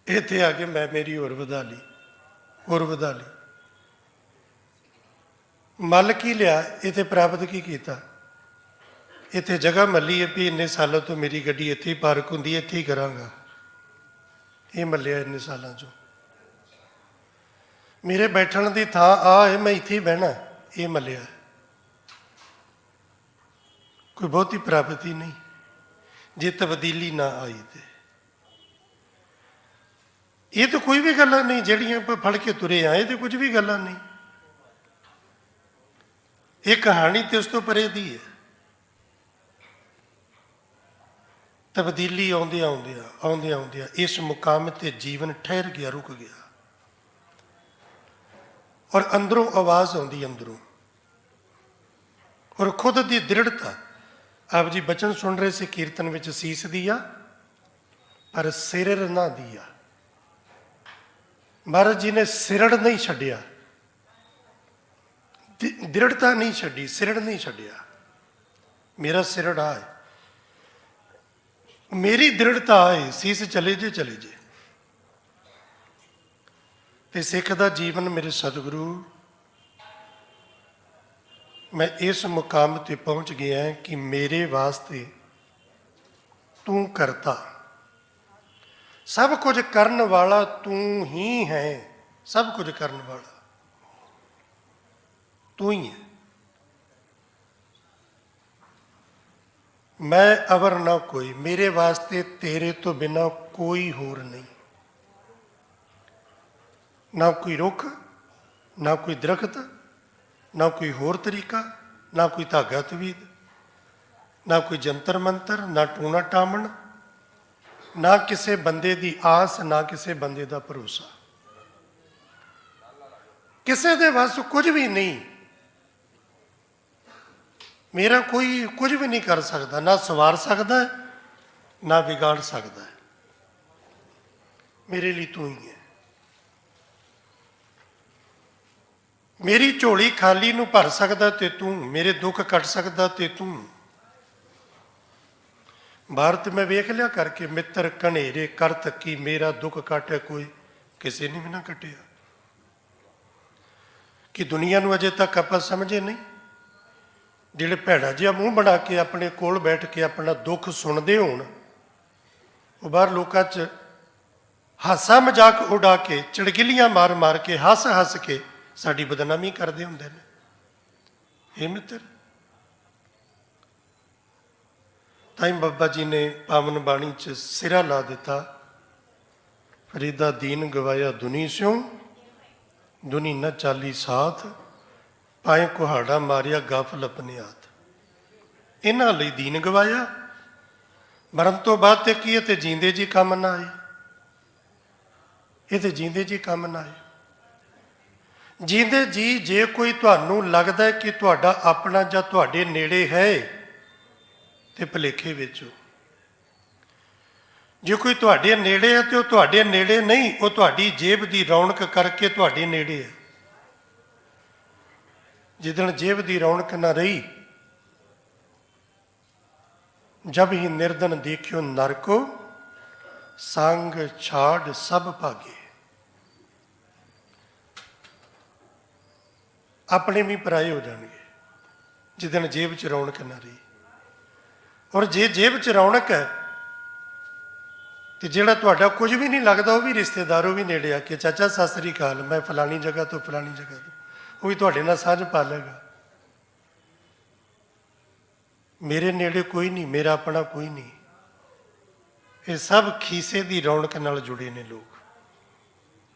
ਇੱਥੇ ਆ ਕੇ ਮੈਂ ਮੇਰੀ ਹੋਰ ਵਧਾ ਲਈ, ਹੋਰ ਵਧਾ ਲਈ। ਮੱਲ ਕੀ ਲਿਆ, ਇੱਥੇ ਪ੍ਰਾਪਤ ਕੀ ਕੀਤਾ? ਇੱਥੇ ਜਗ੍ਹਾ ਮੱਲੀ ਹੈ ਵੀ ਇੰਨੇ ਸਾਲਾਂ ਤੋਂ ਮੇਰੀ ਗੱਡੀ ਇੱਥੇ ਹੀ ਪਾਰਕ ਹੁੰਦੀ, ਇੱਥੇ ਹੀ ਕਰਾਂਗਾ। ਇਹ ਮੱਲਿਆ ਇੰਨੇ ਸਾਲਾਂ 'ਚੋਂ। ਮੇਰੇ ਬੈਠਣ ਦੀ ਥਾਂ ਆ ਹੈ, ਮੈਂ ਇੱਥੇ ਹੀ ਬਹਿਣਾ, ਇਹ ਮੱਲਿਆ। ਕੋਈ ਬਹੁਤੀ ਪ੍ਰਾਪਤੀ ਨਹੀਂ ਜੇ ਤਬਦੀਲੀ ਨਾ ਆਈ ਤੇ। ਇਹ ਤਾਂ ਕੋਈ ਵੀ ਗੱਲਾਂ ਨਹੀਂ ਜਿਹੜੀਆਂ ਆਪਾਂ ਫੜ ਕੇ ਤੁਰੇ ਆਏ, ਤੇ ਕੁਝ ਵੀ ਗੱਲਾਂ ਨਹੀਂ। ਇਹ ਕਹਾਣੀ ਤੇ ਉਸ ਤੋਂ ਪਰੇ ਦੀ ਹੈ। ਤਬਦੀਲੀ ਆਉਂਦਿਆਂ ਇਸ ਮੁਕਾਮ ਤੇ ਜੀਵਨ ਠਹਿਰ ਗਿਆ, ਰੁਕ ਗਿਆ। ਔਰ ਅੰਦਰੋਂ ਆਵਾਜ਼ ਆਉਂਦੀ, ਅੰਦਰੋਂ, ਔਰ ਖੁਦ ਦੀ ਦ੍ਰਿੜਤਾ। ਆਪ ਜੀ ਬਚਨ ਸੁਣ ਰਹੇ ਸੀ ਕੀਰਤਨ ਵਿੱਚ, ਸੀਸ ਦੀਆ ਪਰ ਸਿਰੜ ਨਾ ਦੀਆ। ਮਹਾਰਾਜ ਜੀ ਨੇ ਸਿਰੜ ਨਹੀਂ ਛੱਡਿਆ, ਦ੍ਰਿੜਤਾ ਨਹੀਂ ਛੱਡੀ, ਸਿਰੜ ਨਹੀਂ ਛੱਡਿਆ। ਮੇਰਾ ਸਿਰੜ ਆ ਹੈ, ਮੇਰੀ ਦ੍ਰਿੜਤਾ ਹੈ, ਸੀਸ ਚਲੇ ਜੇ ਚਲੇ ਜੇ। ਤੇ ਸਿੱਖ ਦਾ ਜੀਵਨ, ਮੇਰੇ ਸਤਿਗੁਰੂ, ਮੈਂ ਇਸ ਮੁਕਾਮ ਤੇ ਪਹੁੰਚ ਗਿਆ ਕਿ ਮੇਰੇ ਵਾਸਤੇ ਤੂੰ ਕਰਤਾ, ਸਭ ਕੁਝ ਕਰਨ ਵਾਲਾ ਤੂੰ ਹੀ ਹੈ। ਸਭ ਕੁਝ ਕਰਨ ਵਾਲਾ ਤੂੰ ਹੀ ਹੈ। ਮੈਂ ਅਵਰ ਨਾ ਕੋਈ, ਮੇਰੇ ਵਾਸਤੇ ਤੇਰੇ ਤੋਂ ਬਿਨਾਂ ਕੋਈ ਹੋਰ ਨਹੀਂ। ਨਾ ਕੋਈ ਰੁੱਖ, ਨਾ ਕੋਈ ਦਰਖਤ, ਨਾ ਕੋਈ ਹੋਰ ਤਰੀਕਾ, ਨਾ ਕੋਈ ਧਾਗਾ ਤਵੀਦ, ਨਾ ਕੋਈ ਜੰਤਰ ਮੰਤਰ, ਨਾ ਟੂਣਾ ਟਾਮਣ, ਨਾ ਕਿਸੇ ਬੰਦੇ ਦੀ ਆਸ, ਨਾ ਕਿਸੇ ਬੰਦੇ ਦਾ ਭਰੋਸਾ। ਕਿਸੇ ਦੇ ਵੱਸ ਕੁਝ ਵੀ ਨਹੀਂ। ਮੇਰਾ ਕੋਈ ਕੁਝ ਵੀ ਨਹੀਂ ਕਰ ਸਕਦਾ, ਨਾ ਸਵਾਰ ਸਕਦਾ, ਨਾ ਵਿਗਾੜ ਸਕਦਾ। ਮੇਰੇ ਲਈ ਤੂੰ ਹੀ ਹੈ। ਮੇਰੀ ਝੋਲੀ ਖਾਲੀ ਨੂੰ ਭਰ ਸਕਦਾ ਤੇ ਤੂੰ, ਮੇਰੇ ਦੁੱਖ ਕੱਟ ਸਕਦਾ ਤੇ ਤੂੰ। ਭਾਰਤ ਮੈਂ ਵੇਖ ਲਿਆ ਕਰਕੇ, ਮਿੱਤਰ ਕਨੇਰੇ ਕਰਤ ਕੀ, ਮੇਰਾ ਦੁੱਖ ਕਾਟੇ ਕੋਈ, ਕਿਸੇ ਨੇ ਵੀ ਨਾ ਕੱਟਿਆ। ਕਿ ਦੁਨੀਆ ਨੂੰ ਅਜੇ ਤੱਕ ਆਪਾਂ ਸਮਝੇ ਨਹੀਂ। ਜਿਹੜੇ ਭੈੜਾ ਜਿਹਾ ਮੂੰਹ ਬਣਾ ਕੇ ਆਪਣੇ ਕੋਲ ਬੈਠ ਕੇ ਆਪਣਾ ਦੁੱਖ ਸੁਣਦੇ ਹੋਣ, ਉਹ ਬਾਹਰ ਲੋਕਾਂ 'ਚ ਹਾਸਾ ਮਜ਼ਾਕ ਉਡਾ ਕੇ, ਚੜਗਿੱਲੀਆਂ ਮਾਰ ਮਾਰ ਕੇ, ਹੱਸ ਹੱਸ ਕੇ ਸਾਡੀ ਬਦਨਾਮੀ ਕਰਦੇ ਹੁੰਦੇ ਨੇ। ਇਹ ਮਿੱਤਰ, ਤਾਂ ਹੀ ਬਾਬਾ ਜੀ ਨੇ ਪਾਵਨ ਬਾਣੀ 'ਚ ਸਿਰਾ ਲਾ ਦਿੱਤਾ, ਫਰੀਦਾ ਦੀਨ ਗਵਾਇਆ ਦੁਨੀ ਸਿਉ, ਦੁਨੀ ਨਾ ਚਾਲੀ ਸਾਥ, ਪਾਏ ਕੁਹਾੜਾ ਮਾਰਿਆ ਗਾਫਲ ਆਪਣੇ ਹੱਥ। ਇਹਨਾਂ ਲਈ ਦੀਨ ਗਵਾਇਆ। ਮਰਨ ਤੋਂ ਬਾਅਦ ਤੇ ਕੀ ਹੈ? ਤੇ ਜੀਂਦੇ ਜੀ ਕੰਮ ਨਾ ਆਏ। ਇਹ ਤੇ ਜੀਂਦੇ ਜੀ ਕੰਮ ਨਾ ਆਏ। ਜੀਂਦੇ ਜੀ ਜੇ ਕੋਈ ਤੁਹਾਨੂੰ ਲੱਗਦਾ ਹੈ ਕਿ ਤੁਹਾਡਾ ਆਪਣਾ ਜਾਂ ਤੁਹਾਡੇ ਨੇੜੇ ਹੈ, ਤੇ ਭੁਲੇਖੇ ਵਿੱਚ ਹੋ। ਜੇ ਕੋਈ ਤੁਹਾਡੇ ਨੇੜੇ ਹੈ ਤੇ ਉਹ ਤੁਹਾਡੇ ਨੇੜੇ ਨਹੀਂ, ਉਹ ਤੁਹਾਡੀ ਜੇਬ ਦੀ ਰੌਣਕ ਕਰਕੇ ਤੁਹਾਡੇ ਨੇੜੇ ਹੈ। ਜਿੱਦਣ ਜੇਬ ਦੀ ਰੌਣਕ ਨਾ ਰਹੀ, ਜਬ ਹੀ ਨਿਰਧਨ ਦੇਖਿਓ ਨਰਕੋ, ਸੰਗ ਛਾੜ ਸਭ ਭਾਗੇ। ਆਪਣੇ ਵੀ ਪਰਾਏ ਹੋ ਜਾਣਗੇ ਜਿੱਦਣ ਜੇਬ 'ਚ ਰੌਣਕ ਨਾ ਰਹੀ। ਔਰ ਜੇ ਜੇਬ 'ਚ ਰੌਣਕ ਹੈ ਤੇ ਜਿਹੜਾ ਤੁਹਾਡਾ ਕੁਝ ਵੀ ਨਹੀਂ ਲੱਗਦਾ ਉਹ ਵੀ ਰਿਸ਼ਤੇਦਾਰ, ਉਹ ਵੀ ਨੇੜੇ ਆ ਕੇ ਚਾਚਾ ਸਤਿ ਸ੍ਰੀ ਅਕਾਲ, ਮੈਂ ਫਲਾਣੀ ਜਗ੍ਹਾ ਤੋਂ ਫਲਾਣੀ ਜਗ੍ਹਾ ਤੋਂ, ਉਹ ਵੀ ਤੁਹਾਡੇ ਨਾਲ ਸਾਂਝ ਪਾ ਲੇਗਾ। ਮੇਰੇ ਨੇੜੇ ਕੋਈ ਨਹੀਂ, ਮੇਰਾ ਆਪਣਾ ਕੋਈ ਨਹੀਂ। ਇਹ ਸਭ ਖੀਸੇ ਦੀ ਰੌਣਕ ਨਾਲ ਜੁੜੇ ਨੇ ਲੋਕ।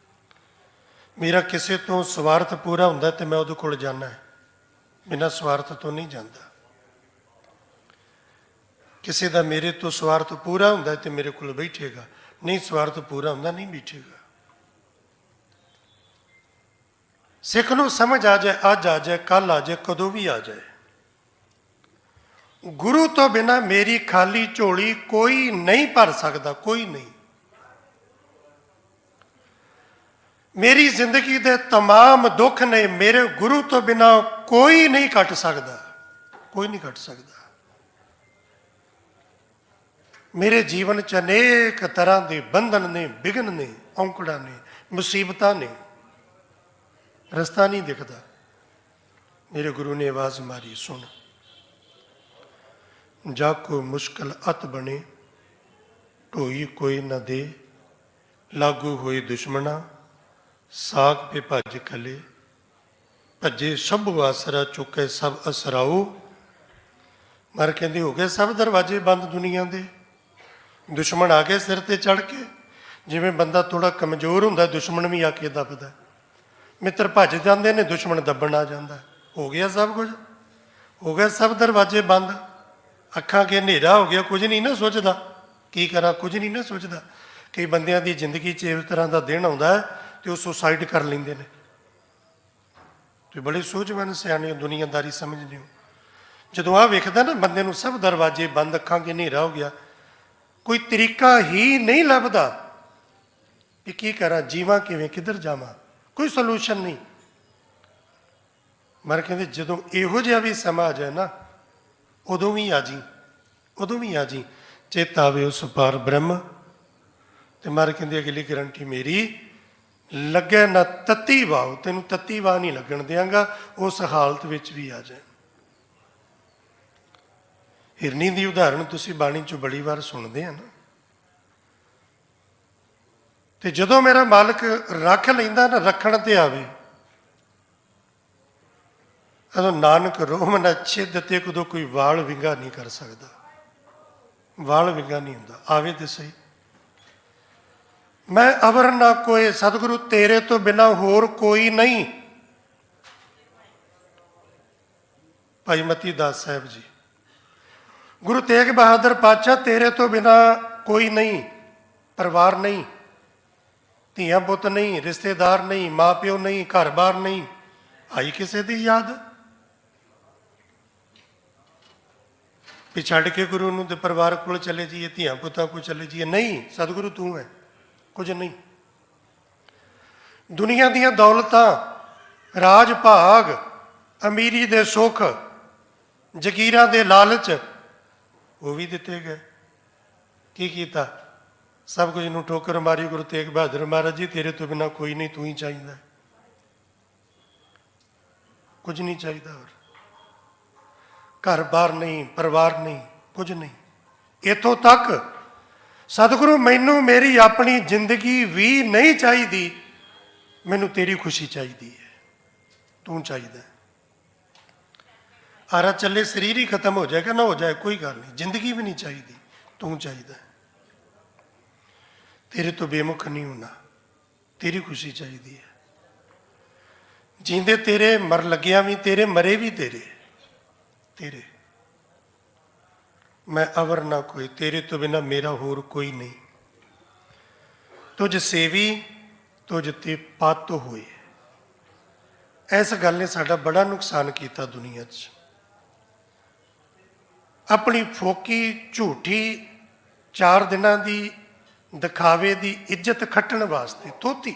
ਮੇਰਾ ਕਿਸੇ ਤੋਂ ਸਵਾਰਥ ਪੂਰਾ ਹੁੰਦਾ ਤੇ ਮੈਂ ਉਹਦੇ ਕੋਲ ਜਾਣਾ ਹੈ, ਬਿਨਾਂ ਸਵਾਰਥ ਤੋਂ ਨਹੀਂ ਜਾਂਦਾ। ਕਿਸੇ ਦਾ ਮੇਰੇ ਤੋਂ ਸਵਾਰਥ ਪੂਰਾ ਹੁੰਦਾ ਤੇ ਮੇਰੇ ਕੋਲ ਬੈਠੇਗਾ, ਨਹੀਂ ਸਵਾਰਥ ਪੂਰਾ ਹੁੰਦਾ ਨਹੀਂ ਬੈਠੇਗਾ। ਸਿੱਖ ਨੂੰ ਸਮਝ ਆ ਜਾਏ, ਅੱਜ ਆ ਜਾਏ, ਕੱਲ ਆ ਜਾਏ, ਕਦੋਂ ਵੀ ਆ ਜਾਏ, ਗੁਰੂ ਤੋਂ ਬਿਨਾਂ ਮੇਰੀ ਖਾਲੀ ਝੋਲੀ ਕੋਈ ਨਹੀਂ ਭਰ ਸਕਦਾ, ਕੋਈ ਨਹੀਂ। ਮੇਰੀ ਜ਼ਿੰਦਗੀ ਦੇ तमाम ਦੁੱਖ ਨੇ ਮੇਰੇ ਗੁਰੂ ਤੋਂ ਬਿਨਾਂ ਕੋਈ ਨਹੀਂ ਕੱਟ ਸਕਦਾ, ਕੋਈ ਨਹੀਂ ਕੱਟ ਸਕਦਾ। ਮੇਰੇ ਜੀਵਨ 'ਚ ਅਨੇਕ ਤਰ੍ਹਾਂ ਦੇ ਬੰਧਨ ਨੇ, ਵਿਘਨ ਨੇ, ਔਂਕੜਾਂ ਨੇ, ਮੁਸੀਬਤਾਂ ਨੇ, ਰਸਤਾ ਨਹੀਂ ਦਿਖਦਾ। ਮੇਰੇ ਗੁਰੂ ਨੇ ਆਵਾਜ਼ ਮਾਰੀ, ਸੁਣ, ਜਾ ਕੋ ਮੁਸ਼ਕਲ ਅਤ ਬਣੇ, ਢੋਈ ਕੋਈ ਨਾ ਦੇ, ਲਾਗੂ ਹੋਏ ਦੁਸ਼ਮਣਾ, ਸਾਗ ਪੇ ਭੱਜ ਖਲੇ, ਭੱਜੇ ਸਭ ਆਸਰਾ ਚੁੱਕੇ ਸਭ ਅਸਰਾਓ। ਮਰ ਕਹਿੰਦੇ ਹੋ ਗਏ ਸਭ ਦਰਵਾਜ਼ੇ ਬੰਦ ਦੁਨੀਆ ਦੇ, ਦੁਸ਼ਮਣ ਆ ਕੇ ਸਿਰ ਤੇ ਚੜ ਕੇ। ਜਿਵੇਂ ਬੰਦਾ ਥੋੜਾ ਕਮਜ਼ੋਰ ਹੁੰਦਾ ਦੁਸ਼ਮਣ ਵੀ ਆ ਕੇ ਦੱਬਦਾ, ਮਿੱਤਰ ਭੱਜ ਜਾਂਦੇ ਨੇ, ਦੁਸ਼ਮਣ ਦੱਬਣ ਆ ਜਾਂਦਾ। ਹੋ ਗਿਆ ਸਭ ਕੁਝ, ਹੋ ਗਿਆ ਸਭ ਦਰਵਾਜ਼ੇ ਬੰਦ, ਅੱਖਾਂ ਅੱਗੇ ਹਨੇਰਾ ਹੋ ਗਿਆ, ਕੁਝ ਨਹੀਂ ਨਾ ਸੋਚਦਾ, ਕੀ ਕਰਾਂ ਕੁਝ ਨਹੀਂ ਨਾ ਸੋਚਦਾ। ਕਈ ਬੰਦਿਆਂ ਦੀ ਜ਼ਿੰਦਗੀ 'ਚ ਇਸ ਤਰ੍ਹਾਂ ਦਾ ਦਿਨ ਆਉਂਦਾ ਹੈ ਤੇ ਉਹ ਸੁਸਾਈਡ ਕਰ ਲੈਂਦੇ ਨੇ। ਤੁਸੀਂ ਬੜੇ ਸੂਝਵਾਨ ਸਿਆਣੇ ਹੋ, ਦੁਨੀਆਦਾਰੀ ਸਮਝਦੇ ਹੋ। ਜਦੋਂ ਆਹ ਵੇਖਦਾ ਨਾ ਬੰਦੇ ਨੂੰ ਸਭ ਦਰਵਾਜ਼ੇ ਬੰਦ, ਅੱਖਾਂ ਅੱਗੇ ਹਨੇਰਾ ਹੋ ਗਿਆ, ਕੋਈ ਤਰੀਕਾ ਹੀ ਨਹੀਂ ਲੱਭਦਾ ਕਿ ਕੀ ਕਰਾਂ, ਜੀਵਾਂ ਕਿਵੇਂ, ਕਿੱਧਰ ਜਾਵਾਂ, ਕੋਈ ਸੋਲੂਸ਼ਨ ਨਹੀਂ। ਮਰ ਕਹਿੰਦੇ ਜਦੋਂ ਇਹੋ ਜਿਹਾ ਵੀ ਸਮਾਂ ਆ ਜਾਏ ਨਾ, ਉਦੋਂ ਵੀ ਆ ਜੀ, ਉਦੋਂ ਵੀ ਆ ਜੀ, ਚੇਤਾ ਆਵੇ ਉਸ ਪਾਰ ਬ੍ਰਹਮ। ਤੇ ਮਰ ਕਹਿੰਦੇ ਅਗਲੀ ਗਰੰਟੀ ਮੇਰੀ, ਲੱਗੇ ਨਾ ਤੱਤੀ ਵਾਹ, ਤੈਨੂੰ ਤੱਤੀ ਵਾਹ ਨਹੀਂ ਲੱਗਣ ਦਿਆਂਗਾ, ਉਸ ਹਾਲਤ ਵਿੱਚ ਵੀ ਆ ਜਾਏ। ਹਿਰਨੀ ਦੀ ਉਦਾਹਰਣ ਤੁਸੀਂ ਬਾਣੀ 'ਚੋਂ ਬੜੀ ਵਾਰ ਸੁਣਦੇ ਆ ਨਾ। ਤੇ ਜਦੋਂ ਮੇਰਾ ਮਾਲਕ ਰੱਖ ਲੈਂਦਾ ਨਾ, ਰੱਖਣ ਤੇ ਆਵੇ, ਉਦੋਂ ਨਾਨਕ ਰੋਮ ਨਾ ਛਿੱਧ ਤੇ ਕਦੋਂ ਕੋਈ ਵਾਲ ਵਿੰਗਾ ਨਹੀਂ ਕਰ ਸਕਦਾ, ਵਾਲ ਵਿੰਗਾ ਨਹੀਂ ਹੁੰਦਾ। ਆਵੇ ਤੇ ਸਹੀ। ਮੈਂ ਅਵਰ ਨਾ ਕੋਏ, ਸਤਿਗੁਰੂ ਤੇਰੇ ਤੋਂ ਬਿਨਾਂ ਹੋਰ ਕੋਈ ਨਹੀਂ। ਭਾਈ ਮਤੀ ਦਾਸ ਸਾਹਿਬ ਜੀ, ਗੁਰੂ ਤੇਗ ਬਹਾਦਰ ਪਾਤਸ਼ਾਹ, ਤੇਰੇ ਤੋਂ ਬਿਨਾਂ ਕੋਈ ਨਹੀਂ, ਪਰਿਵਾਰ ਨਹੀਂ, ਧੀਆਂ ਪੁੱਤ ਨਹੀਂ, ਰਿਸ਼ਤੇਦਾਰ ਨਹੀਂ, ਮਾਂ ਪਿਓ ਨਹੀਂ, ਘਰ-ਬਾਰ ਨਹੀਂ। ਆਈ ਕਿਸੇ ਦੀ ਯਾਦ ਵੀ ਛੱਡ ਕੇ ਗੁਰੂ ਨੂੰ ਤੇ ਪਰਿਵਾਰ ਕੋਲ ਚਲੇ ਜਾਈਏ, ਧੀਆਂ ਪੁੱਤਾਂ ਕੋਲ ਚਲੇ ਜਾਈਏ? ਨਹੀਂ, ਸਤਿਗੁਰੂ ਤੂੰ ਹੈ, ਕੁਝ ਨਹੀਂ। ਦੁਨੀਆ ਦੀਆਂ ਦੌਲਤਾਂ, ਰਾਜ ਭਾਗ, ਅਮੀਰੀ ਦੇ ਸੁੱਖ, ਜ਼ਗੀਰਾਂ ਦੇ ਲਾਲਚ, ਉਹ ਵੀ ਦਿੱਤੇ ਗਏ। ਕੀ ਕੀਤਾ? ਸਭ ਕੁਝ ਨੂੰ ਠੋਕਰ ਮਾਰੀ। ਗੁਰੂ ਤੇਗ ਬਹਾਦਰ ਮਹਾਰਾਜ ਜੀ, ਤੇਰੇ ਤੋਂ ਬਿਨਾਂ ਕੋਈ ਨਹੀਂ, ਤੂੰ ਹੀ ਚਾਹੀਦਾ, ਕੁਝ ਨਹੀਂ ਚਾਹੀਦਾ। ਹੋਰ ਘਰ ਬਾਰ ਨਹੀਂ, ਪਰਿਵਾਰ ਨਹੀਂ, ਕੁਝ ਨਹੀਂ। ਇੱਥੋਂ ਤੱਕ ਸਤਿਗੁਰੂ ਮੈਨੂੰ ਮੇਰੀ ਆਪਣੀ ਜ਼ਿੰਦਗੀ ਵੀ ਨਹੀਂ ਚਾਹੀਦੀ, ਮੈਨੂੰ ਤੇਰੀ ਖੁਸ਼ੀ ਚਾਹੀਦੀ ਹੈ, ਤੂੰ ਚਾਹੀਦਾ। ਆਰਾ ਚੱਲੇ, ਸਰੀਰ ਹੀ ਖਤਮ ਹੋ ਜਾਏਗਾ ਨਾ, ਹੋ ਜਾਏ ਕੋਈ ਗੱਲ ਨਹੀਂ, ਜ਼ਿੰਦਗੀ ਵੀ ਨਹੀਂ ਚਾਹੀਦੀ, ਤੂੰ ਚਾਹੀਦਾ। ਤੇਰੇ ਤੋਂ ਬੇਮੁਖ ਨਹੀਂ ਹੋਣਾ, ਤੇਰੀ ਖੁਸ਼ੀ ਚਾਹੀਦੀ ਹੈ। ਜੀਂਦੇ ਤੇਰੇ, ਮਰ ਲੱਗਿਆ ਵੀ ਤੇਰੇ, ਮਰੇ ਵੀ ਤੇਰੇ, ਤੇਰੇ। ਮੈਂ ਅਵਰ ਨਾ ਕੋਈ, ਤੇਰੇ ਤੋਂ ਬਿਨਾਂ ਮੇਰਾ ਹੋਰ ਕੋਈ ਨਹੀਂ। ਤੁਝ ਸੇਵੀ ਤੁਝ ਤੇ ਪਤ ਹੋਏ। ਇਸ ਗੱਲ ਨੇ ਸਾਡਾ ਬੜਾ ਨੁਕਸਾਨ ਕੀਤਾ ਦੁਨੀਆ 'ਚ। ਆਪਣੀ ਫੋਕੀ ਝੂਠੀ 4 ਦਿਨਾਂ ਦੀ ਦਿਖਾਵੇ ਦੀ ਇੱਜ਼ਤ ਖੱਟਣ ਵਾਸਤੇ ਤੋਤੀ,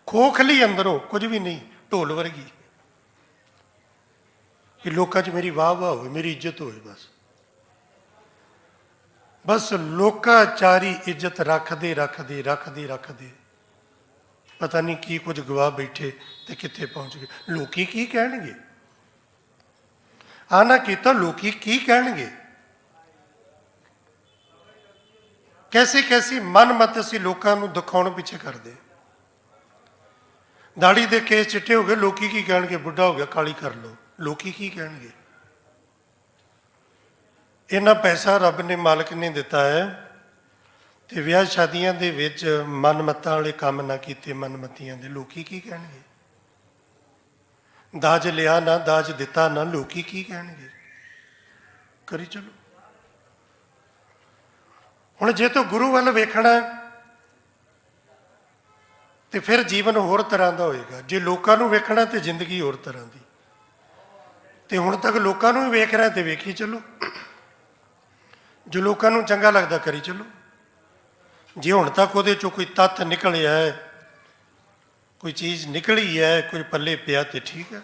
ਖੋਖਲੀ ਅੰਦਰੋਂ ਕੁਝ ਵੀ ਨਹੀਂ, ਢੋਲ ਵਰਗੀ, ਕਿ ਲੋਕਾਂ 'ਚ ਮੇਰੀ ਵਾਹ ਵਾਹ ਹੋਵੇ, ਮੇਰੀ ਇੱਜ਼ਤ ਹੋਵੇ। ਬਸ ਲੋਕਾਚਾਰੀ ਇੱਜ਼ਤ ਰੱਖਦੇ ਰੱਖਦੇ ਰੱਖਦੇ ਰੱਖਦੇ ਪਤਾ ਨਹੀਂ ਕੀ ਕੁਝ ਗਵਾ ਬੈਠੇ ਤੇ ਕਿੱਥੇ ਪਹੁੰਚ ਗਏ। ਲੋਕੀ ਕੀ ਕਹਿਣਗੇ? ਆ ਨਾ ਕੀਤਾ ਲੋਕੀ ਕੀ ਕਹਿਣਗੇ। ਕੈਸੀ ਕੈਸੀ ਮਨਮਤ ਅਸੀਂ ਲੋਕਾਂ ਨੂੰ ਦਿਖਾਉਣ ਪਿੱਛੇ ਕਰਦੇ। ਦਾੜੀ ਦੇ ਕੇਸ ਚਿੱਟੇ ਹੋ ਗਏ, ਲੋਕੀ ਕੀ ਕਹਿਣਗੇ, ਬੁੱਢਾ ਹੋ ਗਿਆ ਕਾਲੀ ਕਰ ਲਓ, ਲੋਕੀ ਕੀ ਕਹਿਣਗੇ। ਇੰਨਾ ਪੈਸਾ ਰੱਬ ਨੇ ਮਾਲਕ ਨੇ ਦਿੱਤਾ ਹੈ ਤੇ ਵਿਆਹ ਸ਼ਾਦੀਆਂ ਦੇ ਵਿੱਚ ਮਨਮੱਤਾਂ ਵਾਲੇ ਕੰਮ ਨਾ ਕੀਤੇ, ਮਨਮੱਤੀਆਂ ਦੇ, ਲੋਕੀ ਕੀ ਕਹਿਣਗੇ। ਦਾਜ ਲਿਆ ਨਾ, ਦਾਜ ਦਿੱਤਾ ਨਾ, ਲੋਕੀ ਕੀ ਕਹਿਣਗੇ। ਕਰੀ ਚਲੋ। ਹੁਣ ਜੇ ਤੂੰ ਗੁਰੂ ਵੱਲ ਵੇਖਣਾ ਤੇ ਫਿਰ ਜੀਵਨ ਹੋਰ ਤਰ੍ਹਾਂ ਦਾ ਹੋਏਗਾ। ਜੇ ਲੋਕਾਂ ਨੂੰ ਵੇਖਣਾ ਤੇ ਜ਼ਿੰਦਗੀ ਹੋਰ ਤਰ੍ਹਾਂ ਦੀ। ਤੇ ਹੁਣ ਤੱਕ ਲੋਕਾਂ ਨੂੰ ਵੀ ਵੇਖ ਰਿਹਾ ਤੇ ਵੇਖੀ ਚਲੋ। ਜੋ ਲੋਕਾਂ ਨੂੰ ਚੰਗਾ ਲੱਗਦਾ ਕਰੀ ਚਲੋ। ਜੇ ਹੁਣ ਤੱਕ ਉਹਦੇ ਚੋਂ ਕੋਈ ਤੱਥ ਨਿਕਲਿਆ ਹੈ, ਕੋਈ ਚੀਜ਼ ਨਿਕਲੀ ਹੈ, ਕੋਈ ਪੱਲੇ ਪਿਆ ਤੇ ਠੀਕ ਹੈ,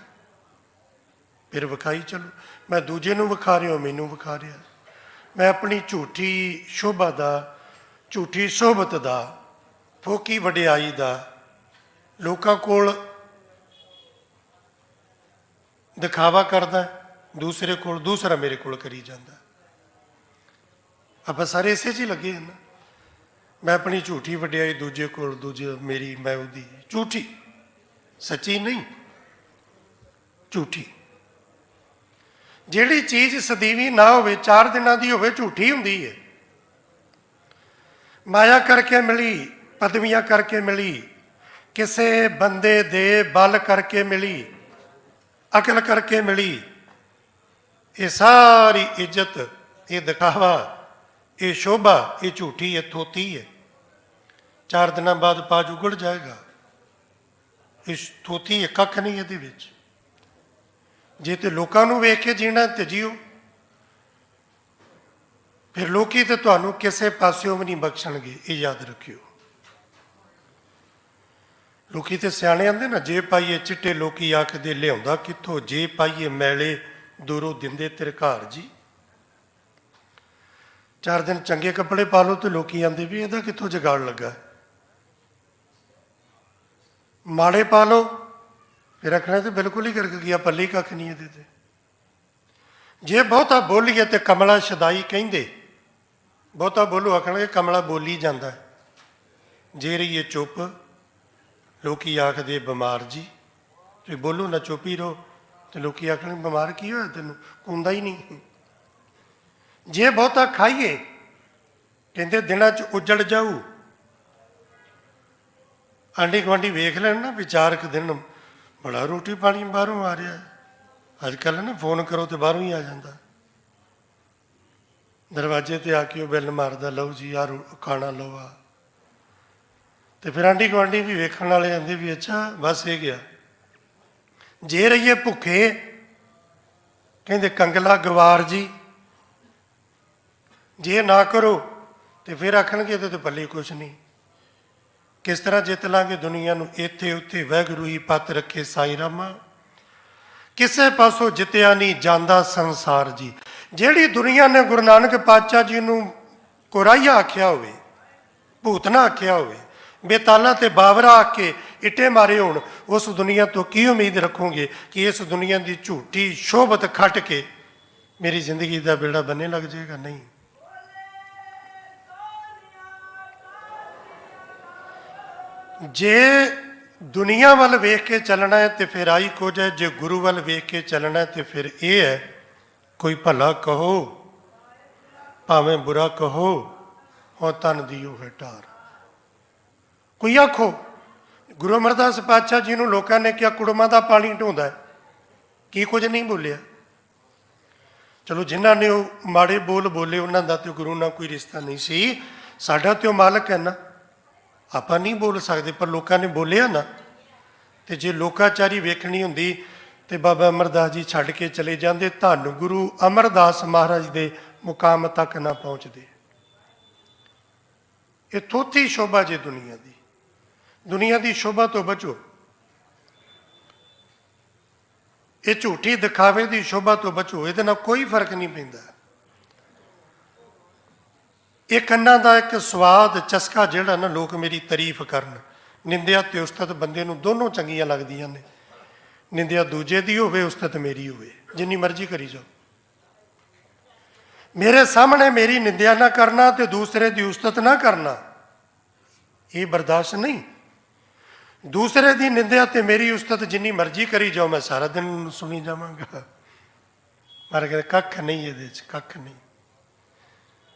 ਫਿਰ ਵਿਖਾਈ ਚਲੋ। ਮੈਂ ਦੂਜੇ ਨੂੰ ਵਿਖਾ ਰਿਹਾ, ਮੈਨੂੰ ਵਿਖਾ ਰਿਹਾ। ਮੈਂ ਆਪਣੀ ਝੂਠੀ ਸ਼ੋਭਾ ਦਾ, ਝੂਠੀ ਸੋਹਬਤ ਦਾ, ਫੋਕੀ ਵਡਿਆਈ ਦਾ ਲੋਕਾਂ ਕੋਲ ਦਿਖਾਵਾ ਕਰਦਾ, ਦੂਸਰੇ ਕੋਲ, ਦੂਸਰਾ ਮੇਰੇ ਕੋਲ ਕਰੀ ਜਾਂਦਾ। ਆਪਾਂ ਸਾਰੇ ਇਸੇ 'ਚ ਹੀ ਲੱਗੇ ਹਨ। ਮੈਂ ਆਪਣੀ ਝੂਠੀ ਵਡਿਆਈ ਦੂਜੇ ਕੋਲ, ਦੂਜੇ ਮੇਰੀ, ਮੈਂ ਉਹਦੀ। ਝੂਠੀ, ਸੱਚੀ ਨਹੀਂ, ਝੂਠੀ। ਜਿਹੜੀ ਚੀਜ਼ ਸਦੀਵੀ ਨਾ ਹੋਵੇ, 4 ਦਿਨਾਂ ਦੀ ਹੋਵੇ, ਝੂਠੀ ਹੁੰਦੀ ਹੈ। ਮਾਇਆ ਕਰਕੇ ਮਿਲੀ, ਪਦਵੀਆਂ ਕਰਕੇ ਮਿਲੀ, ਕਿਸੇ ਬੰਦੇ ਦੇ ਬਲ ਕਰਕੇ ਮਿਲੀ, ਅਕਲ ਕਰਕੇ ਮਿਲੀ, ਇਹ ਸਾਰੀ ਇੱਜ਼ਤ, ਇਹ ਦਿਖਾਵਾ, ਇਹ ਸ਼ੋਭਾ, ਇਹ ਝੂਠੀ ਹੈ, ਥੋਤੀ ਹੈ। 4 ਦਿਨਾਂ ਬਾਅਦ ਪਾਜ ਉਗੜ ਜਾਏਗਾ। ਇਹ ਥੋਤੀ ਹੈ, ਕੱਖ ਨਹੀਂ ਇਹਦੇ ਵਿੱਚ। ਜੇ ਤੇ ਲੋਕਾਂ ਨੂੰ ਵੇਖ ਕੇ ਜੀਣਾ ਤੇ ਜੀਓ। ਫਿਰ ਲੋਕੀ ਤੇ ਤੁਹਾਨੂੰ ਕਿਸੇ ਪਾਸਿਓਂ ਵੀ ਨਹੀਂ ਬਖਸ਼ਣਗੇ, ਇਹ ਯਾਦ ਰੱਖਿਓ। ਲੋਕੀ ਤੇ ਸਿਆਣੇ ਆਂਦੇ ਨਾ, ਜੇ ਪਾਈਏ ਚਿੱਟੇ ਲੋਕੀ ਆਖਦੇ ਲਿਆਉਂਦਾ ਕਿੱਥੋਂ, ਜੇ ਪਾਈਏ ਮੈਲੇ ਦੂਰੋਂ ਦਿੰਦੇ ਤੇਰੇ ਘਰ ਜੀ। 4 ਦਿਨ ਚੰਗੇ ਕੱਪੜੇ ਪਾ ਲਓ ਤੇ ਲੋਕੀ ਆਂਦੇ ਵੀ ਇਹਦਾ ਕਿੱਥੋਂ ਜੁਗਾੜ ਲੱਗਾ। ਮਾੜੇ ਪਾ ਲਓ ਫਿਰ ਆਖਣਾ ਤੇ ਬਿਲਕੁਲ ਹੀ ਗਰਕ ਗਿਆ, ਪੱਲੇ ਕੱਖ ਨਹੀਂ ਇਹਦੇ ਤੇ। ਜੇ ਬਹੁਤਾ ਬੋਲੀਏ ਤੇ ਕਮਲਾ ਸ਼ਦਾਈ ਕਹਿੰਦੇ, ਬਹੁਤਾ ਬੋਲੋ ਆਖਣਗੇ ਕਮਲਾ ਬੋਲੀ ਜਾਂਦਾ। ਜੇ ਰਹੀਏ ਚੁੱਪ, ਲੋਕੀ ਆਖਦੇ ਬਿਮਾਰ ਜੀ। ਤੁਸੀਂ ਬੋਲੋ ਨਾ, ਚੁੱਪ ਹੀ ਰਹੋ ਤੇ ਲੋਕੀ ਆਖਣਗੇ ਬਿਮਾਰ ਕੀ ਹੋਇਆ ਤੈਨੂੰ, ਕੁੰਦਾ ਹੀ ਨਹੀਂ। ਜੇ ਬਹੁਤਾ ਖਾਈਏ, ਕਹਿੰਦੇ ਦਿਨਾਂ 'ਚ ਉੱਜੜ ਜਾਊ। ਆਂਢੀ ਗੁਆਂਢੀ ਵੇਖ ਲੈਣ ਨਾ, ਵਿਚਾਰ ਕੁ ਦਿਨ ਬੜਾ ਰੋਟੀ ਪਾਣੀ ਬਾਹਰੋਂ ਆ ਰਿਹਾ। ਅੱਜ ਕੱਲ੍ਹ ਨਾ ਫੋਨ ਕਰੋ ਤੇ ਬਾਹਰੋਂ ਹੀ ਆ ਜਾਂਦਾ। ਦਰਵਾਜ਼ੇ ਤੇ ਆ ਕੇ ਉਹ ਬੈਲ ਮਾਰਦਾ, ਲਓ ਜੀ ਯਾਰ ਖਾਣਾ ਲਓ ਆ। ਤੇ ਫਿਰ ਆਂਢੀ ਗੁਆਂਢੀ ਵੀ ਵੇਖਣ ਵਾਲੇ ਆਂਦੇ ਵੀ ਅੱਛਾ ਬਸ ਇਹ ਗਿਆ। ਜੇ ਰਹੀਏ ਭੁੱਖੇ, ਕਹਿੰਦੇ ਕੰਗਲਾ ਗਵਾਰ ਜੀ। ਜੇ ਨਾ ਕਰੋ ਤੇ ਫਿਰ ਆਖਣਗੇ ਇਹਦੇ ਤੇ ਪੱਲੇ ਕੁਛ ਨਹੀਂ। ਕਿਸ ਤਰ੍ਹਾਂ ਜਿੱਤ ਲਾਂਗੇ ਦੁਨੀਆ ਨੂੰ, ਇੱਥੇ ਉੱਥੇ ਵਾਹਿਗੁਰੂ ਹੀ ਪੱਤ ਰੱਖੇ ਸਾਈ ਰਾਮਾ। ਕਿਸੇ ਪਾਸੋਂ ਜਿੱਤਿਆ ਨਹੀਂ ਜਾਂਦਾ ਸੰਸਾਰ ਜੀ। ਜਿਹੜੀ ਦੁਨੀਆ ਨੇ ਗੁਰੂ ਨਾਨਕ ਪਾਤਸ਼ਾਹ ਜੀ ਨੂੰ ਕੋਰਾਈਆ ਆਖਿਆ ਹੋਵੇ, ਭੂਤਨਾ ਆਖਿਆ ਹੋਵੇ, ਬੇਤਾਲਾ ਤੇ ਬਾਵਰਾ ਆਖ ਕੇ ਇੱਟੇ ਮਾਰੇ ਹੋਣ, ਉਸ ਦੁਨੀਆ ਤੋਂ ਕੀ ਉਮੀਦ ਰੱਖੋਗੇ ਕਿ ਇਸ ਦੁਨੀਆ ਦੀ ਝੂਠੀ ਸ਼ੋਭਤ ਖੱਟ ਕੇ ਮੇਰੀ ਜ਼ਿੰਦਗੀ ਦਾ ਬੇੜਾ ਬੰਨੇ ਲੱਗ ਜਾਏਗਾ? ਨਹੀਂ। ਜੇ ਦੁਨੀਆ ਵੱਲ ਵੇਖ ਕੇ ਚੱਲਣਾ ਹੈ ਤੇ ਫਿਰ ਆਈ ਕੁਝ ਹੈ, ਜੇ ਗੁਰੂ ਵੱਲ ਵੇਖ ਕੇ ਚੱਲਣਾ ਤੇ ਫਿਰ ਇਹ ਹੈ, ਕੋਈ ਭਲਾ ਕਹੋ ਭਾਵੇਂ ਬੁਰਾ ਕਹੋ, ਹੋ ਤਨ ਦਿਓ ਹੈ ਢਾਰ। ਕੋਈ ਆਖੋ, ਗੁਰੂ ਅਮਰਦਾਸ ਪਾਤਸ਼ਾਹ ਜੀ ਨੂੰ ਲੋਕਾਂ ਨੇ ਕਿਹਾ ਕੁੜਮਾਂ ਦਾ ਪਾਣੀ ਢੋਂਦਾ ਹੈ, ਕੀ ਕੁਝ ਨਹੀਂ ਬੋਲਿਆ। ਚਲੋ ਜਿਨ੍ਹਾਂ ਨੇ ਉਹ ਮਾੜੇ ਬੋਲ ਬੋਲੇ ਉਹਨਾਂ ਦਾ ਤੇ ਗੁਰੂ ਨਾਲ ਕੋਈ ਰਿਸ਼ਤਾ ਨਹੀਂ ਸੀ। ਸਾਡਾ ਤੇ ਉਹ ਮਾਲਕ ਹੈ ਨਾ, ਆਪਾਂ ਨਹੀਂ ਬੋਲ ਸਕਦੇ, ਪਰ ਲੋਕਾਂ ਨੇ ਬੋਲਿਆ ਨਾ। ਤੇ ਜੇ ਲੋਕਾਚਾਰੀ ਵੇਖਣੀ ਹੁੰਦੀ ਤੇ ਬਾਬਾ ਅਮਰਦਾਸ ਜੀ ਛੱਡ ਕੇ ਚਲੇ ਜਾਂਦੇ, ਧੰਨ ਗੁਰੂ ਅਮਰਦਾਸ ਮਹਾਰਾਜ ਦੇ ਮੁਕਾਮ ਤੱਕ ਨਾ ਪਹੁੰਚਦੇ। ਇਹ ਥੋਥੀ ਸ਼ੋਭਾ ਜੇ ਦੁਨੀਆ ਦੀ। ਦੁਨੀਆ ਦੀ ਸ਼ੋਭਾ ਤੋਂ ਬਚੋ। ਇਹ ਝੂਠੀ ਦਿਖਾਵੇ ਦੀ ਸ਼ੋਭਾ ਤੋਂ ਬਚੋ। ਇਹਦੇ ਨਾਲ ਕੋਈ ਫਰਕ ਨਹੀਂ ਪੈਂਦਾ। ਇਹ ਕੰਨਾਂ ਦਾ ਇੱਕ ਸਵਾਦ, ਚਸਕਾ ਜਿਹੜਾ ਨਾ, ਲੋਕ ਮੇਰੀ ਤਾਰੀਫ ਕਰਨ, ਨਿੰਦਿਆ ਤੇ ਉਸਤਤ ਬੰਦੇ ਨੂੰ ਦੋਨੋਂ ਚੰਗੀਆਂ ਲੱਗਦੀਆਂ ਨੇ। ਨਿੰਦਿਆ ਦੂਜੇ ਦੀ ਹੋਵੇ, ਉਸਤਤ ਮੇਰੀ ਹੋਵੇ, ਜਿੰਨੀ ਮਰਜ਼ੀ ਕਰੀ ਜਾਓ। ਮੇਰੇ ਸਾਹਮਣੇ ਮੇਰੀ ਨਿੰਦਿਆ ਨਾ ਕਰਨਾ ਤੇ ਦੂਸਰੇ ਦੀ ਉਸਤਤ ਨਾ ਕਰਨਾ, ਇਹ ਬਰਦਾਸ਼ਤ ਨਹੀਂ। ਦੂਸਰੇ ਦੀ ਨਿੰਦਿਆ ਤੇ ਮੇਰੀ ਉਸਤਤ ਜਿੰਨੀ ਮਰਜ਼ੀ ਕਰੀ ਜਾਓ, ਮੈਂ ਸਾਰਾ ਦਿਨ ਸੁਣੀ ਜਾਵਾਂਗਾ। ਪਰ ਕਹਿੰਦੇ ਕੱਖ ਨਹੀਂ ਇਹਦੇ ਚ, ਕੱਖ ਨਹੀਂ।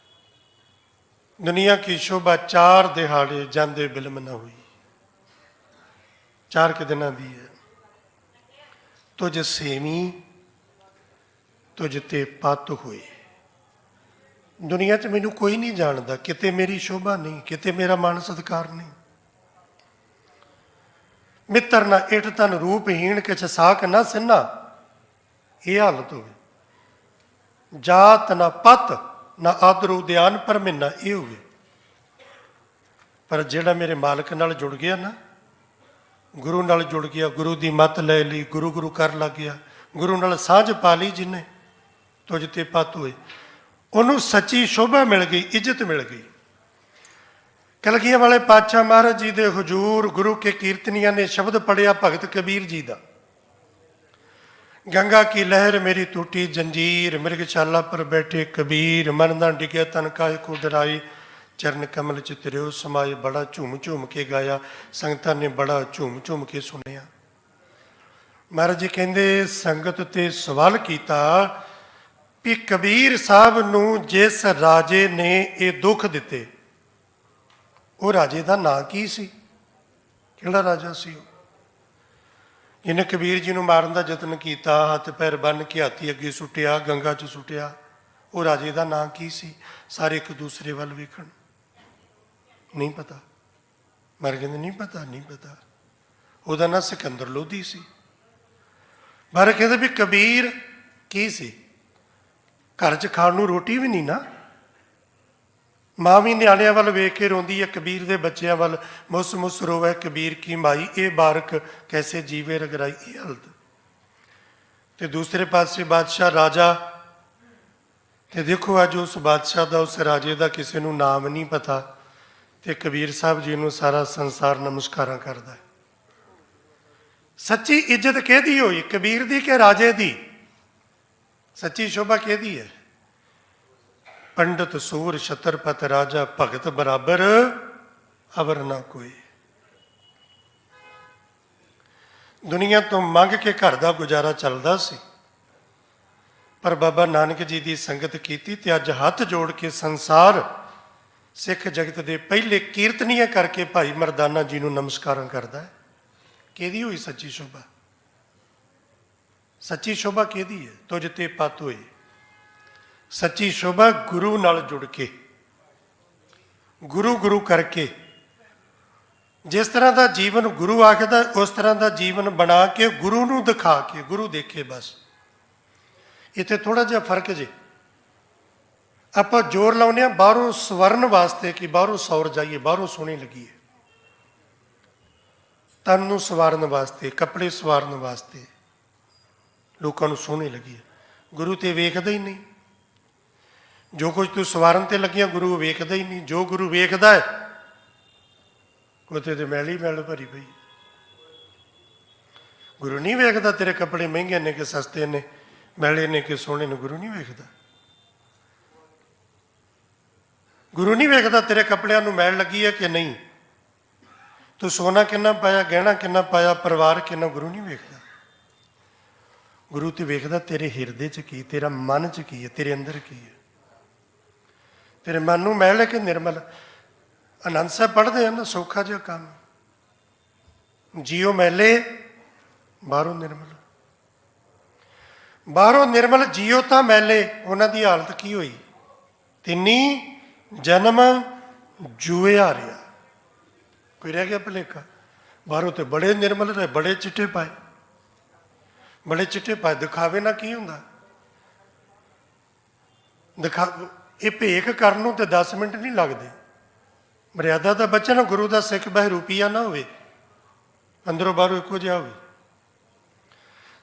ਦੁਨੀਆ ਕੀ ਸ਼ੋਭਾ 4 ਦਿਹਾੜੇ ਜਾਂਦੇ ਬਿਲਮ ਨਾ ਹੋਈ, 4 ਦਿਨਾਂ ਦੀ ਹੈ। ਤੁਝ ਸੇਵੀ ਤੁਝ ਤੇ ਪਤ ਹੋਏ। ਦੁਨੀਆ 'ਚ ਮੈਨੂੰ ਕੋਈ ਨਹੀਂ ਜਾਣਦਾ, ਕਿਤੇ ਮੇਰੀ ਸ਼ੋਭਾ ਨਹੀਂ, ਕਿਤੇ ਮੇਰਾ ਮਾਣ ਸਤਿਕਾਰ ਨਹੀਂ। ਮਿੱਤਰ ਨਾ ਇਠ ਤਨ ਰੂਪਹੀਣ ਕਿਛ ਸਾਕ ਨਾ ਸਿੰਨਾ, ਇਹ ਹਾਲਤ ਹੋਵੇ। ਜਾਤ ਨਾ ਪਤ ਨਾ ਆਦਰ ਉਦਿਆਨ ਪਰ ਮਿੰਨਾ, ਇਹ ਹੋਵੇ। ਪਰ ਜਿਹੜਾ ਮੇਰੇ ਮਾਲਕ ਨਾਲ ਜੁੜ ਗਿਆ ਨਾ, ਗੁਰੂ ਨਾਲ ਜੁੜ ਗਿਆ, ਗੁਰੂ ਦੀ ਮੱਤ ਲੈ ਲਈ, ਗੁਰੂ ਗੁਰੂ ਕਰ ਲੱਗ ਗਿਆ, ਗੁਰੂ ਨਾਲ ਸਾਂਝ ਪਾ ਲਈ ਜਿਹਨੇ, ਤੁਝ ਤੇ ਪਤ ਹੋਏ, ਉਹਨੂੰ ਸੱਚੀ ਸ਼ੋਭਾ ਮਿਲ ਗਈ, ਇੱਜ਼ਤ ਮਿਲ ਗਈ। ਕਲਗੀਆਂ ਵਾਲੇ ਪਾਤਸ਼ਾਹ ਮਹਾਰਾਜ ਜੀ ਦੇ ਹਜ਼ੂਰ ਗੁਰੂ ਕੇ ਕੀਰਤਨੀਆਂ ਨੇ ਸ਼ਬਦ ਪੜਿਆ ਭਗਤ ਕਬੀਰ ਜੀ ਦਾ। ਗੰਗਾ ਕੀ ਲਹਿਰ ਮੇਰੀ ਟੂਟੀ ਜੰਜੀਰ, ਮਿਰਗਸ਼ਾਲਾ ਪਰ ਬੈਠੇ ਕਬੀਰ, ਮਨ ਨਾ ਡਿਗਿਆ ਤਨ ਕਾਹੇ ਕੋ ਡਰਾਈ, ਚਰਨ ਕਮਲ ਚ ਤੇਰਿਓ ਸਮਾਏ। ਬੜਾ ਝੂਮ ਝੂਮ ਕੇ ਗਾਇਆ, ਸੰਗਤਾਂ ਨੇ ਬੜਾ ਝੂਮ ਝੂਮ ਕੇ ਸੁਣਿਆ। ਮਹਾਰਾਜ ਜੀ ਕਹਿੰਦੇ ਸੰਗਤ ਤੇ ਸਵਾਲ ਕੀਤਾ ਵੀ ਕਬੀਰ ਸਾਹਿਬ ਨੂੰ ਜਿਸ ਰਾਜੇ ਨੇ ਇਹ ਦੁੱਖ ਦਿੱਤੇ, ਉਹ ਰਾਜੇ ਦਾ ਨਾਂ ਕੀ ਸੀ? ਕਿਹੜਾ ਰਾਜਾ ਸੀ ਉਹ? ਇਹਨੇ ਕਬੀਰ ਜੀ ਨੂੰ ਮਾਰਨ ਦਾ ਯਤਨ ਕੀਤਾ, ਹੱਥ ਪੈਰ ਬੰਨ੍ਹ ਕੇ ਹਾਥੀ ਅੱਗੇ ਸੁੱਟਿਆ, ਗੰਗਾ 'ਚ ਸੁੱਟਿਆ। ਉਹ ਰਾਜੇ ਦਾ ਨਾਂ ਕੀ ਸੀ? ਸਾਰੇ ਇੱਕ ਦੂਸਰੇ ਵੱਲ ਵੇਖਣ, ਨਹੀਂ ਪਤਾ। ਮਰ ਕਹਿੰਦੇ ਨਹੀਂ ਪਤਾ, ਨਹੀਂ ਪਤਾ। ਉਹਦਾ ਨਾਂ ਸਿਕੰਦਰ ਲੋਧੀ ਸੀ। ਬਾਰੇ ਕਹਿੰਦੇ ਵੀ ਕਬੀਰ ਕੀ ਸੀ? ਘਰ 'ਚ ਖਾਣ ਨੂੰ ਰੋਟੀ ਵੀ ਨਹੀਂ ਨਾ। ਮਾਂ ਵੀ ਨਿਆਣਿਆਂ ਵੱਲ ਵੇਖ ਕੇ ਰੋਂਦੀ ਹੈ, ਕਬੀਰ ਦੇ ਬੱਚਿਆਂ ਵੱਲ ਮੁੱਸ ਮੁੱਸ ਰੋਵੇ ਕਬੀਰ ਕੀ ਮਾਈ, ਇਹ ਬਾਰਕ ਕੈਸੇ ਜੀਵੇ ਰਗਰਾਈ, ਇਹ ਹਾਲਤ। ਤੇ ਦੂਸਰੇ ਪਾਸੇ ਬਾਦਸ਼ਾਹ ਰਾਜਾ, ਤੇ ਦੇਖੋ ਅੱਜ ਉਸ ਬਾਦਸ਼ਾਹ ਦਾ, ਉਸ ਰਾਜੇ ਦਾ ਕਿਸੇ ਨੂੰ ਨਾਮ ਨਹੀਂ ਪਤਾ, ਤੇ ਕਬੀਰ ਸਾਹਿਬ ਜੀ ਨੂੰ ਸਾਰਾ ਸੰਸਾਰ ਨਮਸਕਾਰਾਂ ਕਰਦਾ ਹੈ। ਸੱਚੀ ਇੱਜ਼ਤ ਕਿਹਦੀ ਹੋਈ, ਕਬੀਰ ਦੀ ਕਿ ਰਾਜੇ ਦੀ? ਸੱਚੀ ਸ਼ੋਭਾ ਕਿਹਦੀ ਹੈ? ਪੰਡਤ ਸੂਰ ਛਤਰਪਤ ਰਾਜਾ, ਭਗਤ ਬਰਾਬਰ ਅਵਰ ਨਾ ਕੋਈ। ਦੁਨੀਆ ਤੋਂ ਮੰਗ ਕੇ ਘਰ ਦਾ ਗੁਜ਼ਾਰਾ ਚੱਲਦਾ ਸੀ, ਪਰ ਬਾਬਾ ਨਾਨਕ ਜੀ ਦੀ ਸੰਗਤ ਕੀਤੀ ਤੇ ਅੱਜ ਹੱਥ ਜੋੜ ਕੇ ਸੰਸਾਰ ਸਿੱਖ ਜਗਤ ਦੇ ਪਹਿਲੇ ਕੀਰਤਨੀਏ ਕਰਕੇ ਭਾਈ ਮਰਦਾਨਾ ਜੀ ਨੂੰ ਨਮਸਕਾਰਾਂ ਕਰਦਾ ਹੈ। ਕਿਹਦੀ ਹੋਈ ਸੱਚੀ ਸ਼ੋਭਾ? ਸੱਚੀ ਸ਼ੋਭਾ ਕਿਹਦੀ ਹੈ? ਤੁਝ ਤੇ ਪਤ ਹੋਏ। ਸੱਚੀ ਸ਼ੋਭਾ ਗੁਰੂ ਨਾਲ ਜੁੜ ਕੇ, ਗੁਰੂ ਗੁਰੂ ਕਰਕੇ, ਜਿਸ ਤਰ੍ਹਾਂ ਦਾ ਜੀਵਨ ਗੁਰੂ ਆਖਦਾ ਉਸ ਤਰ੍ਹਾਂ ਦਾ ਜੀਵਨ ਬਣਾ ਕੇ ਗੁਰੂ ਨੂੰ ਦਿਖਾ ਕੇ ਗੁਰੂ ਦੇਖੇ। ਬਸ ਇੱਥੇ ਥੋੜਾ ਜਿਹਾ ਫਰਕ ਜੇ। ਆਪਾਂ ਜ਼ੋਰ ਲਾਉਂਦੇ ਹਾਂ ਬਾਹਰੋਂ ਸਵਰਨ ਵਾਸਤੇ ਕਿ ਬਾਹਰੋਂ ਸੌਰ ਜਾਈਏ, ਬਾਹਰੋਂ ਸੋਹਣੀ ਲੱਗੀਏ, ਤਨ ਨੂੰ ਸਵਾਰਨ ਵਾਸਤੇ, ਕੱਪੜੇ ਸਵਾਰਨ ਵਾਸਤੇ, ਲੋਕਾਂ ਨੂੰ ਸੋਹਣੇ ਲੱਗੀਏ। ਗੁਰੂ ਤੇ ਵੇਖਦਾ ਹੀ ਨਹੀਂ। ਜੋ ਕੁਝ ਤੂੰ ਸਵਾਰਨ ਤੇ ਲੱਗੀਆਂ ਗੁਰੂ ਵੇਖਦਾ ਹੀ ਨਹੀਂ। ਜੋ ਗੁਰੂ ਵੇਖਦਾ ਹੈ ਉੱਥੇ ਤੇ ਮੈਲ ਹੀ ਮੈਲ ਭਰੀ ਪਈ। ਗੁਰੂ ਨਹੀਂ ਵੇਖਦਾ ਤੇਰੇ ਕੱਪੜੇ ਮਹਿੰਗੇ ਨੇ ਕਿ ਸਸਤੇ ਨੇ, ਮੈਲੇ ਨੇ ਕਿ ਸੋਹਣੇ ਨੇ। ਗੁਰੂ ਨਹੀਂ ਵੇਖਦਾ। ਗੁਰੂ ਨਹੀਂ ਵੇਖਦਾ ਤੇਰੇ ਕੱਪੜਿਆਂ ਨੂੰ ਮੈਲ ਲੱਗੀ ਹੈ ਕਿ ਨਹੀਂ, ਤੂੰ ਸੋਨਾ ਕਿੰਨਾ ਪਾਇਆ, ਗਹਿਣਾ ਕਿੰਨਾ ਪਾਇਆ, ਪਰਿਵਾਰ ਕਿੰਨਾ। ਗੁਰੂ ਨਹੀਂ ਵੇਖਦਾ। ਗੁਰੂ ਤੇ ਵੇਖਦਾ ਤੇਰੇ ਹਿਰਦੇ 'ਚ ਕੀ, ਤੇਰਾ ਮਨ 'ਚ ਕੀ ਹੈ, ਤੇਰੇ ਅੰਦਰ ਕੀ ਹੈ। ਤੇਰੇ ਮਨ ਨੂੰ ਮੈਲ ਹੈ ਕਿ ਨਿਰਮਲ। ਆਨੰਦ ਸਾਹਿਬ ਪੜ੍ਹਦੇ ਹਨ, ਸੌਖਾ ਜਿਹਾ ਕੰਮ, ਜੀਓ ਮੈਲੇ ਬਾਹਰੋਂ ਨਿਰਮਲ। ਬਾਹਰੋਂ ਨਿਰਮਲ ਜੀਓ ਤਾਂ ਮੈਲੇ। ਉਹਨਾਂ ਦੀ ਹਾਲਤ ਕੀ ਹੋਈ? ਤਿੰਨੀ ਜਨਮ ਜੂਏ ਹਾਰਿਆ। ਕੋਈ ਰਹਿ ਗਿਆ ਭੁਲੇਖਾ? ਬਾਹਰੋਂ ਤੇ ਬੜੇ ਨਿਰਮਲ ਰਹੇ, ਬੜੇ ਚਿੱਟੇ ਪਾਏ, ਬੜੇ ਚਿੱਟੇ ਪਾਏ। ਦਿਖਾਵੇ ਨਾ ਕੀ ਹੁੰਦਾ? ਇਹ ਭੇਖ ਕਰਨ ਨੂੰ ਤੇ 10 ਮਿੰਟ ਨਹੀਂ ਲੱਗਦੇ। ਮਰਿਆਦਾ ਦਾ ਬੱਚਾ ਨਾ, ਗੁਰੂ ਦਾ ਸਿੱਖ ਬਹਿਰੂਪੀਆ ਨਾ ਹੋਵੇ, ਅੰਦਰੋਂ ਬਾਹਰੋਂ ਇੱਕੋ ਜਿਹਾ ਹੋਵੇ।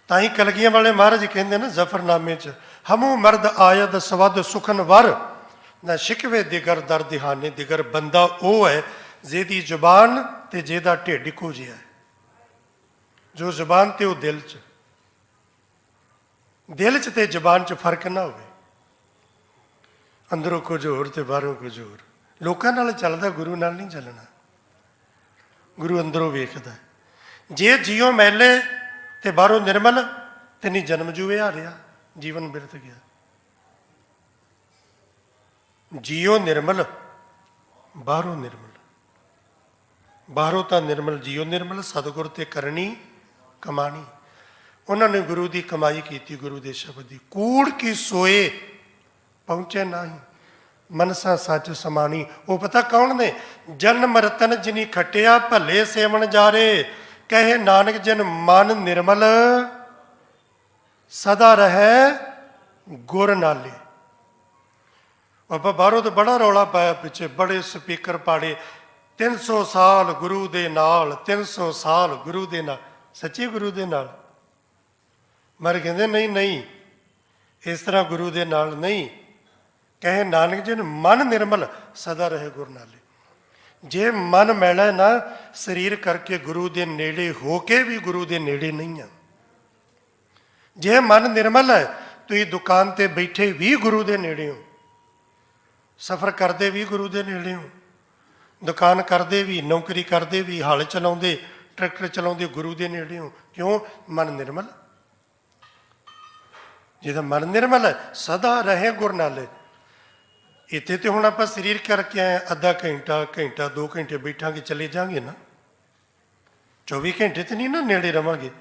ਤਾਂ ਹੀ ਕਲਗੀਆਂ ਵਾਲੇ ਮਹਾਰਾਜ ਕਹਿੰਦੇ ਨਾ ਜ਼ਫਰਨਾਮੇ 'ਚ, ਹਮੂ ਮਰਦ ਆਇਦ ਸਵਦ ਸੁਖਨ ਵਰ, ਨਾ ਸ਼ਿਕਵੇ ਦਿਗਰ ਦਰ ਦਿਹਾਨੇ। ਦਿਗਰ ਬੰਦਾ ਉਹ ਹੈ ਜਿਹਦੀ ਜ਼ੁਬਾਨ ਤੇ ਜਿਹਦਾ ਢਿੱਡ ਇੱਕੋ ਜਿਹਾ ਹੈ, ਜੋ ਜ਼ੁਬਾਨ ਤੇ ਉਹ ਦਿਲ 'ਚ। ਦਿਲ 'ਚ ਤੇ ਜ਼ਬਾਨ 'ਚ ਫਰਕ ਨਾ ਹੋਵੇ। ਅੰਦਰੋਂ ਕੁਝ ਹੋਰ ਤੇ ਬਾਹਰੋਂ ਕੁਝ ਹੋਰ। ਲੋਕਾਂ ਨਾਲ ਚੱਲਦਾ, ਗੁਰੂ ਨਾਲ ਨਹੀਂ ਚੱਲਣਾ। ਗੁਰੂ ਅੰਦਰੋਂ ਵੇਖਦਾ। ਜੇ ਜੀਓ ਮੈਲੇ ਤੇ ਬਾਹਰੋਂ ਨਿਰਮਲ ਤੇ ਨਹੀਂ ਜਨਮ ਜੂਏ ਹਾਰਿਆ, ਜੀਵਨ ਬਿਰਥ ਗਿਆ। ਜੀਓ ਨਿਰਮਲ, ਬਾਹਰੋਂ ਨਿਰਮਲ। ਬਾਹਰੋਂ ਤਾਂ ਨਿਰਮਲ, ਜੀਓ ਨਿਰਮਲ। ਸਤਿਗੁਰ ਤੇ ਕਰਨੀ ਕਮਾਣੀ। ਉਹਨਾਂ ਨੇ ਗੁਰੂ ਦੀ ਕਮਾਈ ਕੀਤੀ, ਗੁਰੂ ਦੇ ਸ਼ਬਦ ਦੀ। ਕੂੜ ਕੀ ਸੋਏ ਪਹੁੰਚੇ ਨਹੀਂ, ਮਨਸਾ ਸੱਚ ਸਮਾਣੀ। ਉਹ ਪਤਾ ਕੌਣ ਨੇ? ਜਨਮ ਰਤਨ ਜਿਨੀ ਖਟਿਆ, ਭੱਲੇ ਸੇਵਨ ਜਾਰੇ। ਕਹੇ ਨਾਨਕ ਜਨ ਮਨ ਨਿਰਮਲ, ਸਦਾ ਰਹਿ ਗੁਰ ਨਾਲੇ। ਆਪਾਂ ਬਾਹਰੋਂ ਤਾਂ ਬੜਾ ਰੌਲਾ ਪਾਇਆ, ਪਿੱਛੇ ਬੜੇ ਸਪੀਕਰ ਪਾੜੇ, 300 ਸਾਲ ਗੁਰੂ ਦੇ ਨਾਲ, 300 ਸਾਲ ਗੁਰੂ ਦੇ ਨਾਲ। ਸੱਚੀ ਗੁਰੂ ਦੇ ਨਾਲ? ਮਰ ਕਹਿੰਦੇ ਨਹੀਂ ਨਹੀਂ, ਇਸ ਤਰ੍ਹਾਂ ਗੁਰੂ ਦੇ ਨਾਲ ਨਹੀਂ। ਕਹੇ ਨਾਨਕ ਜਨ ਮਨ ਨਿਰਮਲ, ਸਦਾ ਰਹੇ ਗੁਰ ਨਾਲੇ। ਜੇ ਮਨ ਮੈਲਾ ਨਾ, ਸਰੀਰ ਕਰਕੇ ਗੁਰੂ ਦੇ ਨੇੜੇ ਹੋ ਕੇ ਵੀ ਗੁਰੂ ਦੇ ਨੇੜੇ ਨਹੀਂ ਆ। ਜੇ ਮਨ ਨਿਰਮਲ ਹੈ, ਤੁਸੀਂ ਦੁਕਾਨ ਤੇ ਬੈਠੇ ਵੀ ਗੁਰੂ ਦੇ ਨੇੜੇ ਹੋ, ਸਫ਼ਰ ਕਰਦੇ ਵੀ ਗੁਰੂ ਦੇ ਨੇੜੇ ਹੋ, ਦੁਕਾਨ ਕਰਦੇ ਵੀ, ਨੌਕਰੀ ਕਰਦੇ ਵੀ, ਹਲ ਚਲਾਉਂਦੇ, ਟਰੈਕਟਰ ਚਲਾਉਂਦੇ, ਗੁਰੂ ਦੇ ਨੇੜੇ ਹੋ। ਕਿਉਂ? ਮਨ ਨਿਰਮਲ। ਜਿਹਦਾ ਮਨ ਨਿਰਮਲ ਹੈ, ਸਦਾ ਰਹੇ ਗੁਰ ਨਾਲੇ। ਇੱਥੇ ਤੇ ਹੁਣ ਆਪਾਂ ਸਰੀਰ ਕਰਕੇ ਆਏ, ਅੱਧਾ ਘੰਟਾ, ਘੰਟਾ, 2 ਘੰਟੇ ਬੈਠਾਂਗੇ, ਚਲੇ ਜਾਵਾਂਗੇ ਨਾ। 24 ਘੰਟੇ ਤੇ ਨਹੀਂ ਨਾ ਨੇੜੇ ਰਵਾਂਗੇ।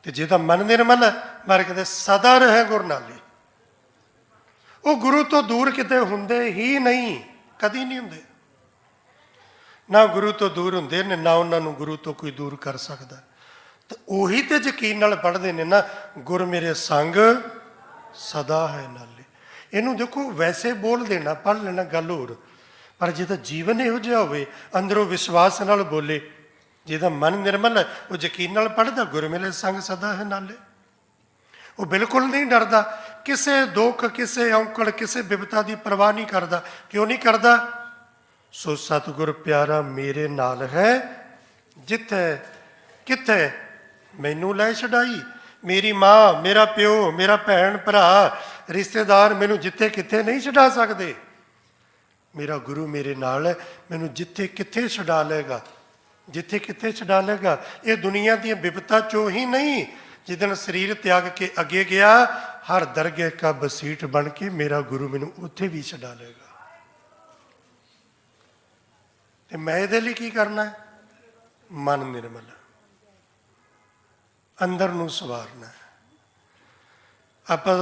ਤੇ ਜਿਹਦਾ ਮਨ ਨਿਰਮਲ ਹੈ, ਮਾਰੇ ਕਹਿੰਦੇ ਸਦਾ ਰਹੇ ਗੁਰ ਨਾਲੇ। ਉਹ ਗੁਰੂ ਤੋਂ ਦੂਰ ਕਿਤੇ ਹੁੰਦੇ ਹੀ ਨਹੀਂ, ਕਦੀ ਨਹੀਂ ਹੁੰਦੇ। ਨਾ ਗੁਰੂ ਤੋਂ ਦੂਰ ਹੁੰਦੇ ਨੇ, ਨਾ ਉਹਨਾਂ ਨੂੰ ਗੁਰੂ ਤੋਂ ਕੋਈ ਦੂਰ ਕਰ ਸਕਦਾ। ਤੇ ਉਹੀ ਤੇ ਯਕੀਨ ਨਾਲ ਪੜ੍ਹਦੇ ਨੇ ਨਾ, ਗੁਰ ਮੇਰੇ ਸੰਗ ਸਦਾ ਹੈ ਨਾਲੇ। ਇਹਨੂੰ ਦੇਖੋ, ਵੈਸੇ ਬੋਲ ਦੇਣਾ, ਪੜ੍ਹ ਲੈਣਾ, ਗੱਲ ਹੋਰ। ਪਰ ਜਿਹਦਾ ਜੀਵਨ ਇਹੋ ਜਿਹਾ ਹੋਵੇ, ਅੰਦਰੋਂ ਵਿਸ਼ਵਾਸ ਨਾਲ ਬੋਲੇ, ਜਿਹਦਾ ਮਨ ਨਿਰਮਲ ਹੈ, ਉਹ ਯਕੀਨ ਨਾਲ ਪੜ੍ਹਦਾ, ਗੁਰ ਮੇਰੇ ਸੰਗ ਸਦਾ ਹੈ ਨਾਲੇ। ਉਹ ਬਿਲਕੁਲ ਨਹੀਂ ਡਰਦਾ, ਕਿਸੇ ਦੁੱਖ, ਕਿਸੇ ਔਕੜ, ਕਿਸੇ ਬਿਪਤਾ ਦੀ ਪਰਵਾਹ ਨਹੀਂ ਕਰਦਾ। ਕਿਉਂ ਨਹੀਂ ਕਰਦਾ? ਸੋ ਸਤਿਗੁਰ ਪਿਆਰਾ ਮੇਰੇ ਨਾਲ ਹੈ, ਜਿੱਥੇ ਕਿੱਥੇ ਮੈਨੂੰ ਲੈ ਛਡਾਈ। ਮੇਰੀ ਮਾਂ, ਮੇਰਾ ਪਿਓ, ਮੇਰਾ ਭੈਣ ਭਰਾ, ਰਿਸ਼ਤੇਦਾਰ ਮੈਨੂੰ ਜਿੱਥੇ ਕਿੱਥੇ ਨਹੀਂ ਛਡਾ ਸਕਦੇ। ਮੇਰਾ ਗੁਰੂ ਮੇਰੇ ਨਾਲ ਹੈ, ਮੈਨੂੰ ਜਿੱਥੇ ਕਿੱਥੇ ਛਡਾ ਲਏਗਾ, ਜਿੱਥੇ ਕਿੱਥੇ ਛਡਾ ਲਏਗਾ। ਇਹ ਦੁਨੀਆ ਦੀਆਂ ਬਿਪਤਾ ਚੋਂ ਹੀ ਨਹੀਂ, ਜਿੱਦਣ ਸਰੀਰ ਤਿਆਗ ਕੇ ਅੱਗੇ ਗਿਆ, ਹਰ ਦਰਗਹਿ ਕਾ ਬਸੀਠ ਬਣ ਕੇ ਮੇਰਾ ਗੁਰੂ ਮੈਨੂੰ ਉੱਥੇ ਵੀ ਛਡਾ ਲਏਗਾ। ਤੇ ਮੈਂ ਇਹਦੇ ਲਈ ਕੀ ਕਰਨਾ ਹੈ? ਮਨ ਨਿਰਮਲ, ਅੰਦਰ ਨੂੰ ਸਵਾਰਨਾ। ਆਪਾਂ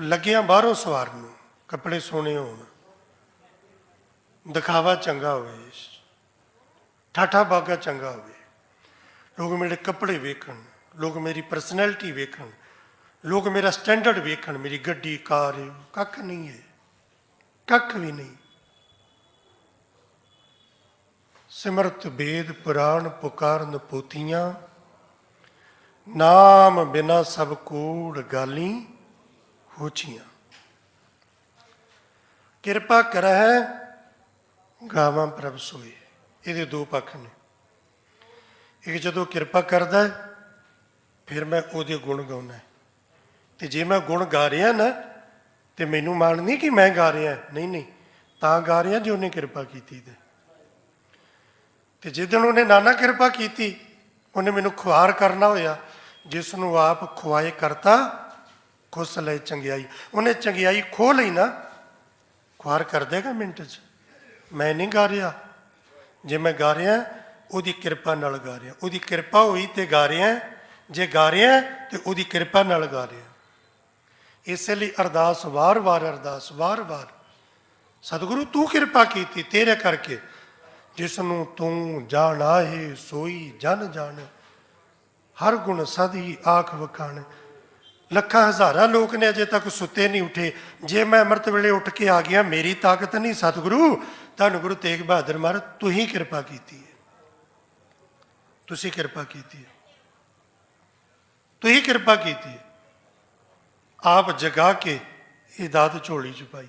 ਲੱਗਿਆ ਬਾਹਰੋਂ ਸਵਾਰਨ ਨੂੰ, ਕੱਪੜੇ ਸੋਹਣੇ ਹੋਣ, ਦਿਖਾਵਾ ਚੰਗਾ ਹੋਵੇ, ਠਾਠਾ ਬਾਗਾ ਚੰਗਾ ਹੋਵੇ, ਲੋਕ ਮੇਰੇ ਕੱਪੜੇ ਵੇਖਣ, ਲੋਕ ਮੇਰੀ ਪਰਸਨੈਲਿਟੀ ਵੇਖਣ, ਲੋਕ ਮੇਰਾ ਸਟੈਂਡਰਡ ਵੇਖਣ, ਮੇਰੀ ਗੱਡੀ, ਕਾਰ। ਕੱਖ ਨਹੀਂ ਹੈ, ਕੱਖ ਵੀ ਨਹੀਂ। ਸਿਮਰਤ ਵੇਦ ਪੁਰਾਣ ਪੁਕਾਰਨ ਪੋਥੀਆਂ, ਨਾਮ ਬਿਨਾ ਸਭ ਕੂੜ ਗਾਲੀ ਹੋਛੀਆਂ। ਕਿਰਪਾ ਕਰਹਿ ਗਾਵਾਂ ਪ੍ਰਭ ਸੋਏ। ਇਹਦੇ 2 ਪੱਖ ਨੇ। ਇੱਕ ਜਦੋਂ ਕਿਰਪਾ ਕਰਦਾ ਹੈ, ਫਿਰ ਮੈਂ ਉਹਦੇ ਗੁਣ ਗਾਉਣਾ। ਤੇ ਜੇ ਮੈਂ ਗੁਣ ਗਾ ਰਿਹਾ ਨਾ, ਤੇ ਮੈਨੂੰ ਮਾਣ ਨਹੀਂ ਕਿ ਮੈਂ ਗਾ ਰਿਹਾ, ਨਹੀਂ ਨਹੀਂ, ਤਾਂ ਗਾ ਰਿਹਾ ਜੇ ਉਹਨੇ ਕਿਰਪਾ ਕੀਤੀ। ਤੇ ਜਿੱਦਣ ਉਹਨੇ ਨਾਨਾ ਕਿਰਪਾ ਕੀਤੀ, ਉਹਨੇ ਮੈਨੂੰ ਖੁਆਰ ਕਰਨਾ ਹੋਇਆ। ਜਿਸ ਨੂੰ ਆਪ ਖੁਆਏ ਕਰਤਾ, ਖੁਸ ਲੈ ਚੰਗਿਆਈ। ਉਹਨੇ ਚੰਗਿਆਈ ਖੋਹ ਲਈ ਨਾ, ਖੁਆਰ ਕਰ ਦੇਗਾ ਮਿੰਟ 'ਚ। ਮੈਂ ਨਹੀਂ ਗਾ ਰਿਹਾ। ਜੇ ਮੈਂ ਗਾ ਰਿਹਾ, ਉਹਦੀ ਕਿਰਪਾ ਨਾਲ ਗਾ ਰਿਹਾ। ਉਹਦੀ ਕਿਰਪਾ ਹੋਈ ਤੇ ਗਾ ਰਿਹਾ। ਜੇ ਗਾ ਰਿਹਾ ਤੇ ਉਹਦੀ ਕਿਰਪਾ ਨਾਲ ਗਾ ਰਿਹਾ। ਇਸੇ ਲਈ ਅਰਦਾਸ, ਵਾਰ-ਵਾਰ ਅਰਦਾਸ, ਵਾਰ-ਵਾਰ, ਸਤਿਗੁਰੂ ਤੂੰ ਕਿਰਪਾ ਕੀਤੀ, ਤੇਰੇ ਕਰਕੇ। ਜਿਸ ਨੂੰ ਤੂੰ ਜਾਣ ਆਹੇ, ਸੋਈ ਜਨ ਜਾਣ। ਹਰ ਗੁਣ ਸਦ ਹੀ ਆਖ ਵਖਾਣ। ਲੱਖਾਂ ਹਜ਼ਾਰਾਂ ਲੋਕ ਨੇ ਅਜੇ ਤੱਕ ਸੁੱਤੇ ਨਹੀਂ ਉੱਠੇ। ਜੇ ਮੈਂ ਅੰਮ੍ਰਿਤ ਵੇਲੇ ਉੱਠ ਕੇ ਆ ਗਿਆ, ਮੇਰੀ ਤਾਕਤ ਨਹੀਂ, ਸਤਿਗੁਰੂ ਧੰਨ ਗੁਰੂ ਤੇਗ ਬਹਾਦਰ ਮਹਾਰਾਜ, ਤੁਸੀਂ ਕਿਰਪਾ ਕੀਤੀ ਹੈ। ਤੁਸੀਂ ਕਿਰਪਾ ਕੀਤੀ ਹੈ, ਤੁਸੀਂ ਕਿਰਪਾ ਕੀਤੀ ਹੈ। ਆਪ ਜਗਾ ਕੇ ਇਹ ਦਾਤ ਝੋਲੀ 'ਚ ਪਾਈ।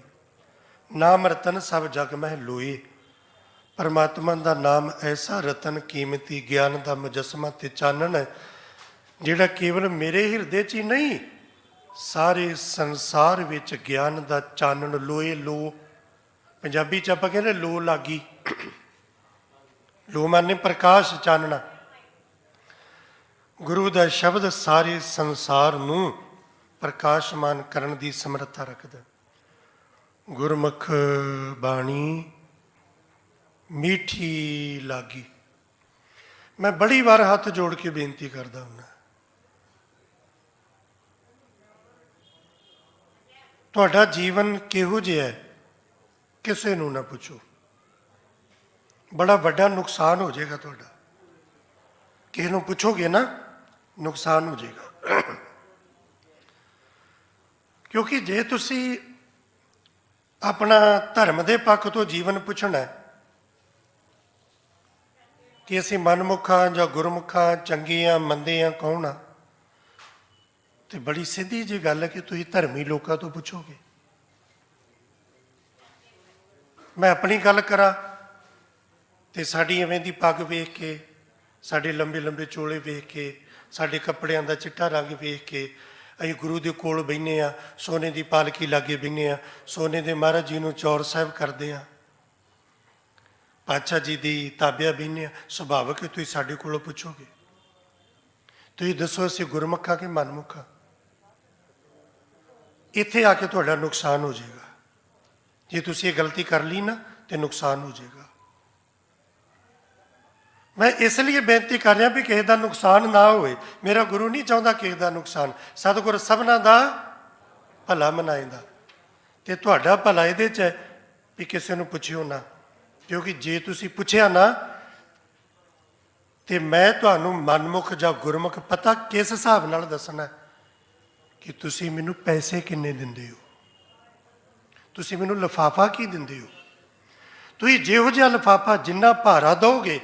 ਨਾਮ ਰਤਨ ਸਭ ਜਗ ਮਹਿ ਲੋਏ। ਪਰਮਾਤਮਾ ਦਾ ਨਾਮ ਐਸਾ ਰਤਨ ਕੀਮਤੀ, ਗਿਆਨ ਦਾ ਮੁਜੱਸਮਾ ਤੇ ਚਾਨਣ ਹੈ, ਜਿਹੜਾ ਕੇਵਲ ਮੇਰੇ ਹਿਰਦੇ 'ਚ ਹੀ ਨਹੀਂ, ਸਾਰੇ ਸੰਸਾਰ ਵਿੱਚ ਗਿਆਨ ਦਾ ਚਾਨਣ ਲੋਏ ਲੋ, ਪੰਜਾਬੀ ਚ ਆਪਾਂ ਕਹਿੰਦੇ ਲੋ ਲੱਗੀ। ਲੋ ਮਾਨੇ ਪ੍ਰਕਾਸ਼, ਚਾਨਣਾ। ਗੁਰੂ ਦਾ ਸ਼ਬਦ ਸਾਰੇ ਸੰਸਾਰ ਨੂੰ ਪ੍ਰਕਾਸ਼ਮਾਨ ਕਰਨ ਦੀ ਸਮਰੱਥਾ ਰੱਖਦਾ। ਗੁਰਮੁਖ ਬਾਣੀ ਮਿੱਠੀ ਲਾਗੀ। ਮੈਂ ਬੜੀ ਵਾਰ ਹੱਥ ਜੋੜ ਕੇ ਬੇਨਤੀ ਕਰਦਾ ਹੁੰਦਾ, ਤੁਹਾਡਾ ਜੀਵਨ ਕਿਹੋ ਜਿਹਾ ਹੈ ਕਿਸੇ ਨੂੰ ਨਾ ਪੁੱਛੋ, ਬੜਾ ਵੱਡਾ ਨੁਕਸਾਨ ਹੋ ਜਾਏਗਾ ਤੁਹਾਡਾ। ਕਿਸੇ ਨੂੰ ਪੁੱਛੋਗੇ ਨਾ, ਨੁਕਸਾਨ ਹੋ ਜਾਏਗਾ। ਕਿਉਂਕਿ ਜੇ ਤੁਸੀਂ ਆਪਣਾ ਧਰਮ ਦੇ ਪੱਖ ਤੋਂ ਜੀਵਨ ਪੁੱਛਣਾ ਹੈ ਕਿ ਅਸੀਂ ਮਨਮੁਖਾਂ ਜਾਂ ਗੁਰਮੁਖਾਂ, ਚੰਗੇ ਆ ਮੰਦੇ ਆ, ਕੌਣ ਆ, ਤੇ ਬੜੀ ਸਿੱਧੀ ਜਿਹੀ ਗੱਲ ਹੈ ਕਿ ਤੁਸੀਂ ਧਰਮੀ ਲੋਕਾਂ ਤੋਂ ਪੁੱਛੋਗੇ। ਮੈਂ ਆਪਣੀ ਗੱਲ ਕਰਾਂ ਤੇ ਸਾਡੀ ਐਵੇਂ ਦੀ ਪੱਗ ਵੇਖ ਕੇ, ਸਾਡੇ ਲੰਬੇ ਲੰਬੇ ਚੋਲੇ ਵੇਖ ਕੇ, ਸਾਡੇ ਕੱਪੜਿਆਂ ਦਾ ਚਿੱਟਾ ਰੰਗ ਵੇਖ ਕੇ ਅਸੀਂ ਗੁਰੂ ਦੇ ਕੋਲ ਬਹਿੰਦੇ ਹਾਂ, ਸੋਨੇ ਦੀ ਪਾਲਕੀ ਲਾਗੇ ਬਹਿੰਦੇ ਹਾਂ, ਸੋਨੇ ਦੇ ਮਹਾਰਾਜ ਜੀ ਨੂੰ ਚੌਰ ਸਾਹਿਬ ਕਰਦੇ ਹਾਂ, ਪਾਤਸ਼ਾਹ ਜੀ ਦੀ ਤਾਬਿਆ ਬਹਿੰਦੇ ਹਾਂ। ਸੁਭਾਵਕ ਹੈ ਤੁਸੀਂ ਸਾਡੇ ਕੋਲੋਂ ਪੁੱਛੋਗੇ। ਤੁਸੀਂ ਦੱਸੋ ਅਸੀਂ ਗੁਰਮੁਖਾਂ ਕਿ ਮਨਮੁਖਾਂ? ਇੱਥੇ ਆ ਕੇ ਤੁਹਾਡਾ ਨੁਕਸਾਨ ਹੋ ਜਾਏਗਾ। ਜੇ ਤੁਸੀਂ ਇਹ ਗਲਤੀ ਕਰ ਲਈ ਨਾ ਤੇ ਨੁਕਸਾਨ ਹੋ ਜਾਏਗਾ। ਮੈਂ ਇਸ ਲਈ ਬੇਨਤੀ ਕਰ ਰਿਹਾ ਵੀ ਕਿਸੇ ਦਾ ਨੁਕਸਾਨ ਨਾ ਹੋਵੇ। ਮੇਰਾ ਗੁਰੂ ਨਹੀਂ ਚਾਹੁੰਦਾ ਕਿਸੇ ਦਾ ਨੁਕਸਾਨ। ਸਤਿਗੁਰ ਸਭਨਾਂ ਦਾ ਭਲਾ ਮਨਾਏਂਦਾ, ਤੇ ਤੁਹਾਡਾ ਭਲਾ ਇਹਦੇ 'ਚ ਹੈ ਵੀ ਕਿਸੇ ਨੂੰ ਪੁੱਛਿਓ ਨਾ। ਕਿਉਂਕਿ ਜੇ ਤੁਸੀਂ ਪੁੱਛਿਆ ਨਾ ਤੇ ਮੈਂ ਤੁਹਾਨੂੰ ਮਨਮੁਖ ਜਾਂ ਗੁਰਮੁਖ ਪਤਾ ਕਿਸ ਹਿਸਾਬ ਨਾਲ ਦੱਸਣਾ ਕਿ ਤੁਸੀਂ ਮੈਨੂੰ ਪੈਸੇ ਕਿੰਨੇ ਦਿੰਦੇ ਹੋ, ਤੁਸੀਂ ਮੈਨੂੰ ਲਿਫਾਫਾ ਕੀ ਦਿੰਦੇ ਹੋ। ਤੁਸੀਂ ਜਿਹੋ ਜਿਹਾ ਲਿਫਾਫਾ ਜਿੰਨਾ ਭਾਰਾ ਦਿਓਗੇ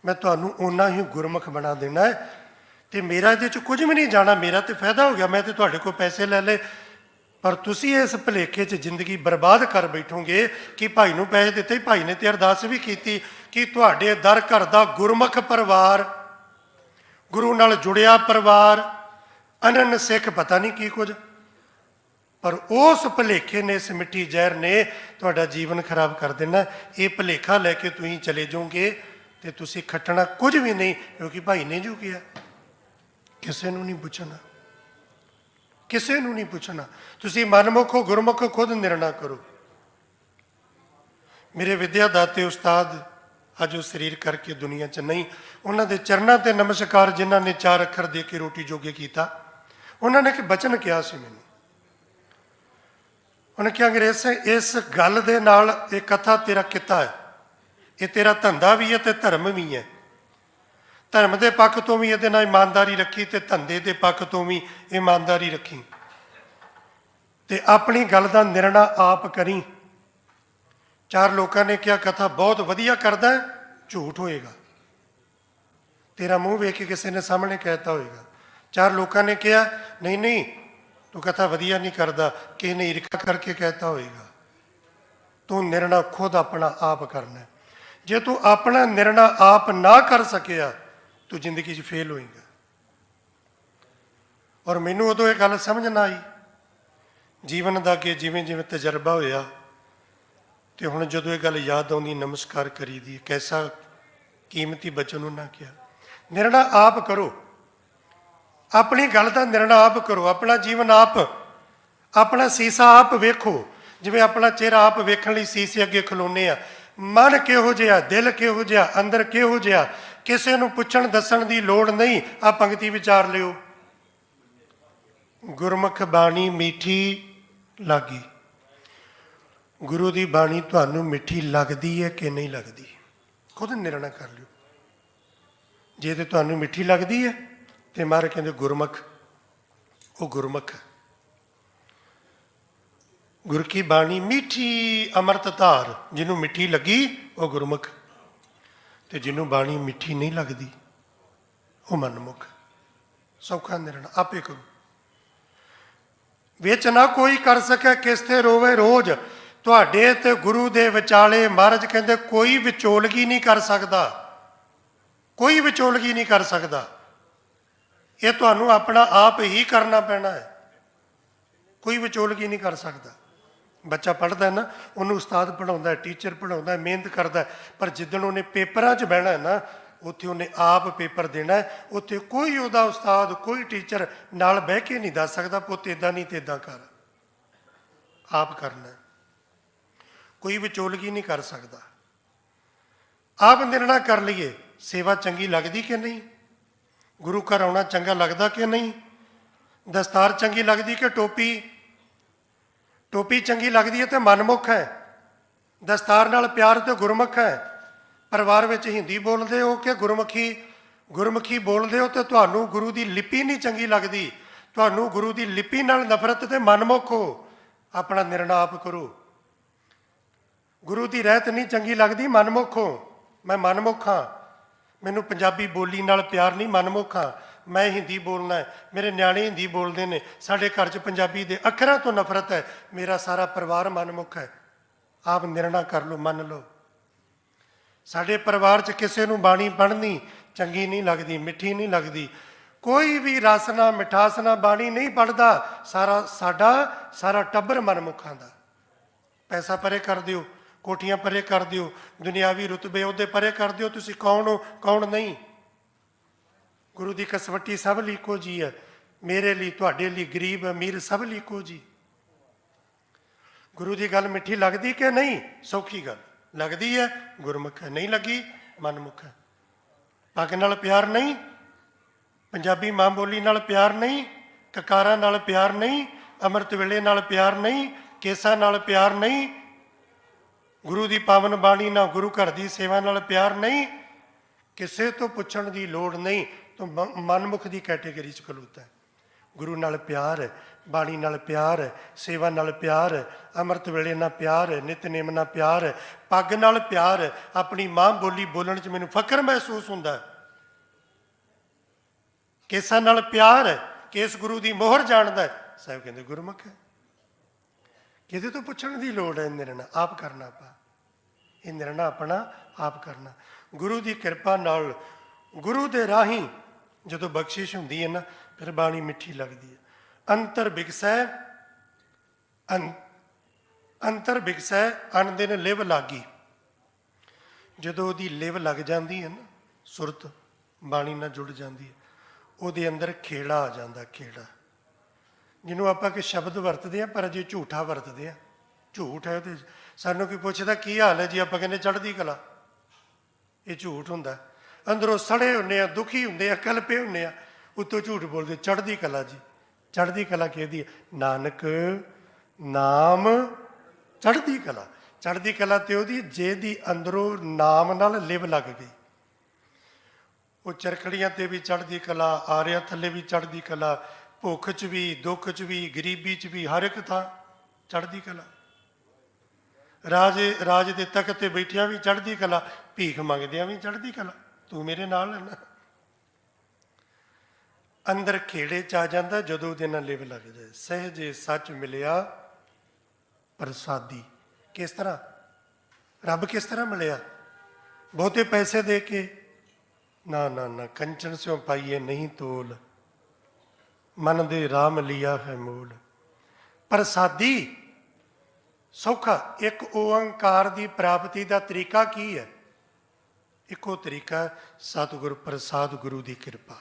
ਮੈਂ ਤੁਹਾਨੂੰ ਓਨਾ ਹੀ ਗੁਰਮੁਖ ਬਣਾ ਦੇਣਾ ਹੈ। ਤੇ ਮੇਰਾ ਇਹਦੇ 'ਚ ਕੁਝ ਵੀ ਨਹੀਂ ਜਾਣਾ, ਮੇਰਾ ਤੇ ਫਾਇਦਾ ਹੋ ਗਿਆ। ਮੈਂ ਤੇ ਤੁਹਾਡੇ ਕੋਲ ਪੈਸੇ ਲੈ ਲਏ, ਪਰ ਤੁਸੀਂ ਇਸ ਭੁਲੇਖੇ 'ਚ ਜ਼ਿੰਦਗੀ ਬਰਬਾਦ ਕਰ ਬੈਠੋਗੇ ਕਿ ਭਾਈ ਨੂੰ ਪੈਸੇ ਦਿੱਤੇ, ਭਾਈ ਨੇ ਤੇ ਅਰਦਾਸ ਵੀ ਕੀਤੀ ਕਿ ਤੁਹਾਡੇ ਦਰ ਘਰ ਦਾ ਗੁਰਮੁਖ ਪਰਿਵਾਰ, ਗੁਰੂ ਨਾਲ ਜੁੜਿਆ ਪਰਿਵਾਰ, ਅਨੰਨ ਸਿੱਖ, ਪਤਾ ਨਹੀਂ ਕੀ ਕੁਝ। ਪਰ ਉਸ ਭੁਲੇਖੇ ਨੇ, ਇਸ ਮਿੱਠੀ ਜ਼ਹਿਰ ਨੇ ਤੁਹਾਡਾ ਜੀਵਨ ਖਰਾਬ ਕਰ ਦੇਣਾ। ਇਹ ਭੁਲੇਖਾ ਲੈ ਕੇ ਤੁਸੀਂ ਚਲੇ ਜਾਓਗੇ ਤੇ ਤੁਸੀਂ ਖੱਟਣਾ ਕੁਝ ਵੀ ਨਹੀਂ, ਕਿਉਂਕਿ ਭਾਈ ਨੇ ਜੋ ਕਿਹਾ ਕਿਸੇ ਨੂੰ ਨਹੀਂ ਪੁੱਛਣਾ, ਕਿਸੇ ਨੂੰ ਨਹੀਂ ਪੁੱਛਣਾ। ਤੁਸੀਂ ਮਨਮੁਖ ਹੋ, ਗੁਰਮੁਖ ਹੋ, ਖੁਦ ਨਿਰਣਾ ਕਰੋ। ਮੇਰੇ ਵਿਦਿਆ ਦਾਤੇ ਉਸਤਾਦ ਅੱਜ ਉਹ ਸਰੀਰ ਕਰਕੇ ਦੁਨੀਆ 'ਚ ਨਹੀਂ, ਉਹਨਾਂ ਦੇ ਚਰਨਾਂ ਤੇ ਨਮਸਕਾਰ, ਜਿਨ੍ਹਾਂ ਨੇ 4 ਅੱਖਰ ਦੇ ਕੇ ਰੋਟੀ ਜੋਗੇ ਕੀਤਾ। ਉਹਨਾਂ ਨੇ ਇੱਕ ਬਚਨ ਕਿਹਾ ਸੀ ਮੈਨੂੰ। ਉਹਨੇ ਕਿਹਾ, ਅੰਗਰੇਜ਼ ਇਸ ਗੱਲ ਦੇ ਨਾਲ ਇਹ ਕਥਾ ਤੇਰਾ ਕਿੱਤਾ ਹੈ, ਇਹ ਤੇਰਾ ਧੰਦਾ ਵੀ ਹੈ ਤੇ ਧਰਮ ਵੀ ਹੈ। ਧਰਮ ਦੇ ਪੱਖ ਤੋਂ ਵੀ ਇਹਦੇ ਨਾਲ ਇਮਾਨਦਾਰੀ ਰੱਖੀ ਤੇ ਧੰਦੇ ਦੇ ਪੱਖ ਤੋਂ ਵੀ ਇਮਾਨਦਾਰੀ ਰੱਖੀ, ਤੇ ਆਪਣੀ ਗੱਲ ਦਾ ਨਿਰਣਾ ਆਪ ਕਰੀ। 4 ਲੋਕਾਂ ਨੇ ਕਿਹਾ ਕਥਾ ਬਹੁਤ ਵਧੀਆ ਕਰਦਾ, ਝੂਠ ਹੋਏਗਾ। ਤੇਰਾ ਮੂੰਹ ਵੇਖ ਕੇ ਕਿਸੇ ਨੇ ਸਾਹਮਣੇ ਕਹਿਤਾ ਹੋਏਗਾ। 4 ਲੋਕਾਂ ਨੇ ਕਿਹਾ ਨਹੀਂ ਨਹੀਂ ਤੂੰ ਕਥਾ ਵਧੀਆ ਨਹੀਂ ਕਰਦਾ, ਕਿਸੇ ਨੇ ਈਰਖਾ ਕਰਕੇ ਕਹਿਤਾ ਹੋਏਗਾ। ਤੂੰ ਨਿਰਣਾ ਖੁਦ ਆਪਣਾ ਆਪ ਕਰਨਾ। ਜੇ ਤੂੰ ਆਪਣਾ ਨਿਰਣਾ ਆਪ ਨਾ ਕਰ ਸਕਿਆ ਤੂੰ ਜ਼ਿੰਦਗੀ 'ਚ ਫੇਲ ਹੋਏਗਾ। ਔਰ ਮੈਨੂੰ ਉਦੋਂ ਇਹ ਗੱਲ ਸਮਝ ਨਾ ਆਈ ਜੀਵਨ ਦਾ ਕਿ ਜਿਵੇਂ ਜਿਵੇਂ ਤਜਰਬਾ ਹੋਇਆ, ਤੇ ਹੁਣ ਜਦੋਂ ਇਹ ਗੱਲ ਯਾਦ ਆਉਂਦੀ ਨਮਸਕਾਰ ਕਰੀਦੀ। ਕੈਸਾ ਕੀਮਤੀ ਬਚਨ ਉਹਨਾਂ ਕਿਹਾ। ਨਿਰਣਾ ਆਪ ਕਰੋ, ਆਪਣੀ ਗੱਲ ਦਾ ਨਿਰਣਾ ਆਪ ਕਰੋ, ਆਪਣਾ ਜੀਵਨ ਆਪ, ਆਪਣਾ ਸੀਸਾ ਆਪ ਵੇਖੋ। ਜਿਵੇਂ ਆਪਣਾ ਚਿਹਰਾ ਆਪ ਵੇਖਣ ਲਈ ਸੀਸੇ ਅੱਗੇ ਖਲੋਨੇ ਆ। ਮਨ ਕਿਹੋ ਜਿਹਾ, ਦਿਲ ਕਿਹੋ ਜਿਹਾ, ਅੰਦਰ ਕਿਹੋ ਜਿਹਾ, ਕਿਸੇ ਨੂੰ ਪੁੱਛਣ ਦੱਸਣ ਦੀ ਲੋੜ ਨਹੀਂ। ਆ ਪੰਕਤੀ ਵਿਚਾਰ ਲਿਓ, ਗੁਰਮੁਖ ਬਾਣੀ ਮਿੱਠੀ ਲਾਗੀ। ਗੁਰੂ ਦੀ ਬਾਣੀ ਤੁਹਾਨੂੰ ਮਿੱਠੀ ਲੱਗਦੀ ਹੈ ਕਿ ਨਹੀਂ ਲੱਗਦੀ, ਖੁਦ ਨਿਰਣਾ ਕਰ ਲਿਓ। ਜੇ ਤੇ ਤੁਹਾਨੂੰ ਮਿੱਠੀ ਲੱਗਦੀ ਹੈ ਤੇ ਮਹਾਰਾਜ ਕਹਿੰਦੇ ਗੁਰਮੁਖ, ਉਹ ਗੁਰਮੁਖ। ਗੁਰ ਕੀ ਬਾਣੀ ਮਿੱਠੀ ਅੰਮ੍ਰਿਤ ਧਾਰ, ਜਿਹਨੂੰ ਮਿੱਠੀ ਲੱਗੀ ਉਹ ਗੁਰਮੁਖ, ਤੇ ਜਿਹਨੂੰ ਬਾਣੀ ਮਿੱਠੀ ਨਹੀਂ ਲੱਗਦੀ ਉਹ ਮਨਮੁਖ। ਸੌਖਾ ਨਿਰਣਾ ਆਪੇ ਕਰੋ। ਵਿੱਚ ਨਾ ਕੋਈ ਕਰ ਸਕੇ ਕਿਸ ਤੇ ਰੋਵੇ ਰੋਜ਼। ਤੁਹਾਡੇ ਤੇ ਗੁਰੂ ਦੇ ਵਿਚਾਲੇ ਮਹਾਰਾਜ ਕਹਿੰਦੇ ਕੋਈ ਵਿਚੋਲਗੀ ਨਹੀਂ ਕਰ ਸਕਦਾ, ਕੋਈ ਵਿਚੋਲਗੀ ਨਹੀਂ ਕਰ ਸਕਦਾ। ਇਹ ਤੁਹਾਨੂੰ ਆਪਣਾ ਆਪ ਹੀ ਕਰਨਾ ਪੈਣਾ ਹੈ। ਕੋਈ ਵਿਚੋਲਗੀ ਨਹੀਂ ਕਰ ਸਕਦਾ। ਬੱਚਾ ਪੜ੍ਹਦਾ ਨਾ, ਉਹਨੂੰ ਉਸਤਾਦ ਪੜ੍ਹਾਉਂਦਾ, ਟੀਚਰ ਪੜ੍ਹਾਉਂਦਾ, ਮਿਹਨਤ ਕਰਦਾ, ਪਰ ਜਿੱਦਣ ਉਹਨੇ ਪੇਪਰਾਂ 'ਚ ਬਹਿਣਾ ਹੈ ਨਾ, ਉੱਥੇ ਉਹਨੇ ਆਪ ਪੇਪਰ ਦੇਣਾ ਹੈ। ਉੱਥੇ ਕੋਈ ਉਹਦਾ ਉਸਤਾਦ, ਕੋਈ ਟੀਚਰ ਨਾਲ ਬਹਿ ਕੇ ਨਹੀਂ ਦੱਸ ਸਕਦਾ ਪੁੱਤ ਇੱਦਾਂ ਨਹੀਂ ਤੇ ਇੱਦਾਂ ਕਰ, ਆਪ ਕਰਨਾ ਹੈ। ਕੋਈ ਵਿਚੋਲਗੀ ਨਹੀਂ ਕਰ ਸਕਦਾ। ਆਪ ਨਿਰਣਾ ਕਰ ਲਈਏ ਸੇਵਾ ਚੰਗੀ ਲੱਗਦੀ ਕਿ ਨਹੀਂ, ਗੁਰੂ ਘਰ ਆਉਣਾ ਚੰਗਾ ਲੱਗਦਾ ਕਿ ਨਹੀਂ, ਦਸਤਾਰ ਚੰਗੀ ਲੱਗਦੀ ਕਿ ਟੋਪੀ, ਟੋਪੀ ਚੰਗੀ ਲੱਗਦੀ ਹੈ ਤੇ ਮਨਮੁਖ ਹੈ, ਦਸਤਾਰ ਨਾਲ ਪਿਆਰ ਤੇ ਗੁਰਮੁਖ ਹੈ। ਪਰਿਵਾਰ ਵਿੱਚ ਹਿੰਦੀ ਬੋਲਦੇ ਹੋ ਕਿ ਗੁਰਮੁਖੀ ਬੋਲਦੇ ਹੋ ਤੇ ਤੁਹਾਨੂੰ ਗੁਰੂ ਦੀ ਲਿਪੀ ਨਹੀਂ ਚੰਗੀ ਲੱਗਦੀ, ਤੁਹਾਨੂੰ ਗੁਰੂ ਦੀ ਲਿਪੀ ਨਾਲ ਨਫ਼ਰਤ ਤੇ ਮਨਮੁਖ ਹੋ। ਆਪਣਾ ਨਿਰਣਾ ਆਪ ਕਰੋ। ਗੁਰੂ ਦੀ ਰਹਿਤ ਨਹੀਂ ਚੰਗੀ ਲੱਗਦੀ, ਮਨਮੁਖ ਹੋ। ਮੈਂ ਮਨਮੁਖ ਹਾਂ, ਮੈਨੂੰ ਪੰਜਾਬੀ ਬੋਲੀ ਨਾਲ ਪਿਆਰ ਨਹੀਂ, ਮਨਮੁਖ ਹਾਂ। ਮੈਂ ਹਿੰਦੀ ਬੋਲਣਾ ਹੈ, ਮੇਰੇ ਨਿਆਣੇ ਹਿੰਦੀ ਬੋਲਦੇ ਨੇ, ਸਾਡੇ ਘਰ 'ਚ ਪੰਜਾਬੀ ਦੇ ਅੱਖਰਾਂ ਤੋਂ ਨਫ਼ਰਤ ਹੈ, ਮੇਰਾ ਸਾਰਾ ਪਰਿਵਾਰ ਮਨਮੁਖ ਹੈ। ਆਪ ਨਿਰਣਾ ਕਰ ਲਓ, ਮੰਨ ਲਓ। ਸਾਡੇ ਪਰਿਵਾਰ 'ਚ ਕਿਸੇ ਨੂੰ ਬਾਣੀ ਪੜ੍ਹਨੀ ਚੰਗੀ ਨਹੀਂ ਲੱਗਦੀ, ਮਿੱਠੀ ਨਹੀਂ ਲੱਗਦੀ, ਕੋਈ ਵੀ ਰਸ ਨਾ ਮਿਠਾਸ ਨਾ ਬਾਣੀ ਨਹੀਂ ਪੜ੍ਹਦਾ, ਸਾਰਾ ਟੱਬਰ ਮਨਮੁਖਾਂ ਦਾ। ਪੈਸਾ ਪਰੇ ਕਰ ਦਿਓ, ਕੋਠੀਆਂ ਪਰੇ ਕਰ ਦਿਓ, ਦੁਨਿਆਵੀ ਰੁਤਬੇ ਉਹਦੇ ਪਰੇ ਕਰ ਦਿਓ, ਤੁਸੀਂ ਕੌਣ ਹੋ ਕੌਣ ਨਹੀਂ। ਗੁਰੂ ਦੀ ਕਸਵੱਟੀ ਸਭ ਲਈ ਇੱਕੋ ਜੀ ਹੈ, ਮੇਰੇ ਲਈ, ਤੁਹਾਡੇ ਲਈ, ਗਰੀਬ ਅਮੀਰ ਸਭ ਲਈ ਇੱਕੋ ਜੀ। ਗੁਰੂ ਦੀ ਗੱਲ ਮਿੱਠੀ ਲੱਗਦੀ ਕਿ ਨਹੀਂ, ਸੌਖੀ ਗੱਲ ਲੱਗਦੀ ਹੈ, ਗੁਰਮੁਖ ਹੈ, ਨਹੀਂ ਲੱਗੀ ਮਨਮੁਖ ਹੈ। ਪੱਗ ਨਾਲ ਪਿਆਰ ਨਹੀਂ, ਪੰਜਾਬੀ ਮਾਂ ਬੋਲੀ ਨਾਲ ਪਿਆਰ ਨਹੀਂ, ਕਕਾਰਾਂ ਨਾਲ ਪਿਆਰ ਨਹੀਂ, ਅੰਮ੍ਰਿਤ ਵੇਲੇ ਨਾਲ ਪਿਆਰ ਨਹੀਂ, ਕੇਸਾਂ ਨਾਲ ਪਿਆਰ ਨਹੀਂ, ਗੁਰੂ ਦੀ ਪਾਵਨ ਬਾਣੀ ਨਾਲ, ਗੁਰੂ ਘਰ ਦੀ ਸੇਵਾ ਨਾਲ ਪਿਆਰ ਨਹੀਂ, ਕਿਸੇ ਤੋਂ ਪੁੱਛਣ ਦੀ ਲੋੜ ਨਹੀਂ, ਤੂੰ ਮਨਮੁਖ ਦੀ ਕੈਟੇਗਰੀ 'ਚ ਖਲੋਤਾ ਹੈ। ਗੁਰੂ ਨਾਲ ਪਿਆਰ ਹੈ, ਬਾਣੀ ਨਾਲ ਪਿਆਰ ਹੈ, ਸੇਵਾ ਨਾਲ ਪਿਆਰ ਹੈ, ਅੰਮ੍ਰਿਤ ਵੇਲੇ ਨਾਲ ਪਿਆਰ ਹੈ, ਨਿਤਨੇਮ ਨਾਲ ਪਿਆਰ ਹੈ, ਪੱਗ ਨਾਲ ਪਿਆਰ ਹੈ, ਆਪਣੀ ਮਾਂ ਬੋਲੀ ਬੋਲਣ 'ਚ ਮੈਨੂੰ ਫਖਰ ਮਹਿਸੂਸ ਹੁੰਦਾ ਹੈ, ਕੇਸਾਂ ਨਾਲ ਪਿਆਰ ਹੈ, ਕੇਸ ਗੁਰੂ ਦੀ ਮੋਹਰ ਜਾਣਦਾ ਹੈ, ਸਾਹਿਬ ਕਹਿੰਦੇ ਗੁਰਮੁਖ ਹੈ। ਕਿਹਦੇ ਤੋਂ ਪੁੱਛਣ ਦੀ ਲੋੜ ਹੈ? ਨਿਰਣਾ ਆਪ ਕਰਨਾ। ਆਪਾਂ ਇਹ ਨਿਰਣਾ ਆਪਣਾ ਆਪ ਕਰਨਾ। ਗੁਰੂ ਦੀ ਕਿਰਪਾ ਨਾਲ, ਗੁਰੂ ਦੇ ਰਾਹੀਂ ਜਦੋਂ ਬਖਸ਼ਿਸ਼ ਹੁੰਦੀ ਹੈ ਨਾ, ਫਿਰ ਬਾਣੀ ਮਿੱਠੀ ਲੱਗਦੀ ਹੈ। ਅੰਤਰ ਬਿਕਸੈ ਅਨ ਦਿਨ ਲਿਵ ਲਾਗੀ। ਜਦੋਂ ਉਹਦੀ ਲਿਵ ਲੱਗ ਜਾਂਦੀ ਹੈ ਨਾ, ਸੁਰਤ ਬਾਣੀ ਨਾਲ ਜੁੜ ਜਾਂਦੀ ਹੈ, ਉਹਦੇ ਅੰਦਰ ਖੇੜਾ ਆ ਜਾਂਦਾ। ਖੇੜਾ ਜਿਹਨੂੰ ਆਪਾਂ ਕਿ ਸ਼ਬਦ ਵਰਤਦੇ ਹਾਂ ਪਰ ਅਜੇ ਝੂਠਾ ਵਰਤਦੇ ਹਾਂ, ਝੂਠ ਹੈ ਉਹਦੇ। ਸਾਨੂੰ ਕੋਈ ਪੁੱਛਦਾ ਕੀ ਹਾਲ ਹੈ ਜੀ, ਆਪਾਂ ਕਹਿੰਦੇ ਚੜ੍ਹਦੀ ਕਲਾ। ਇਹ ਝੂਠ ਹੁੰਦਾ। ਅੰਦਰੋਂ ਸੜੇ ਹੁੰਦੇ ਆ, ਦੁਖੀ ਹੁੰਦੇ ਆ, ਕਲਪੇ ਹੁੰਦੇ ਆ, ਉੱਤੋਂ ਝੂਠ ਬੋਲਦੇ ਚੜ੍ਹਦੀ ਕਲਾ ਜੀ। ਚੜ੍ਹਦੀ ਕਲਾ ਕਿਹਦੀ ਹੈ? ਨਾਨਕ ਨਾਮ ਚੜ੍ਹਦੀ ਕਲਾ। ਚੜ੍ਹਦੀ ਕਲਾ ਤੇ ਉਹਦੀ ਜਿਹਦੀ ਅੰਦਰੋਂ ਨਾਮ ਨਾਲ ਲਿਵ ਲੱਗ ਗਈ। ਉਹ ਚਰਖੜੀਆਂ ਤੇ ਵੀ ਚੜ੍ਹਦੀ ਕਲਾ, ਆਰਿਆਂ ਥੱਲੇ ਵੀ ਚੜ੍ਹਦੀ ਕਲਾ, ਭੁੱਖ 'ਚ ਵੀ, ਦੁੱਖ 'ਚ ਵੀ, ਗਰੀਬੀ 'ਚ ਵੀ, ਹਰ ਇੱਕ ਥਾਂ ਚੜ੍ਹਦੀ ਕਲਾ। ਰਾਜ ਦੇ ਤਖਤ ਤੇ ਬੈਠਿਆਂ ਵੀ ਚੜ੍ਹਦੀ ਕਲਾ, ਭੀਖ ਮੰਗਦਿਆਂ ਵੀ ਚੜ੍ਹਦੀ ਕਲਾ, ਤੂੰ ਮੇਰੇ ਨਾਲ ਹੈ ਨਾ। ਅੰਦਰ ਖੇੜੇ 'ਚ ਆ ਜਾਂਦਾ ਜਦੋਂ ਉਹਦੇ ਨਾਲ ਲਿਵ ਲੱਗ ਜਾਏ। ਸਹਿਜੇ ਸੱਚ ਮਿਲਿਆ ਪ੍ਰਸਾਦੀ। ਕਿਸ ਤਰ੍ਹਾਂ? ਰੱਬ ਕਿਸ ਤਰ੍ਹਾਂ ਮਿਲਿਆ? ਬਹੁਤੇ ਪੈਸੇ ਦੇ ਕੇ? ਨਾ ਨਾ ਨਾ, ਕੰਚਨ ਸਿਉ ਪਾਈਏ ਨਹੀਂ ਤੋਲ, ਮਨ ਦੇ ਰਾਮ ਲਿਆ ਹੈ ਮੂਲ। ਪ੍ਰਸਾਦੀ ਸੌਖਾ। ਇੱਕ ਓਅੰਕਾਰ ਦੀ ਪ੍ਰਾਪਤੀ ਦਾ ਤਰੀਕਾ ਕੀ ਹੈ? ਇੱਕੋ ਤਰੀਕਾ, ਸਤਿਗੁਰ ਪ੍ਰਸਾਦ, ਗੁਰੂ ਦੀ ਕਿਰਪਾ,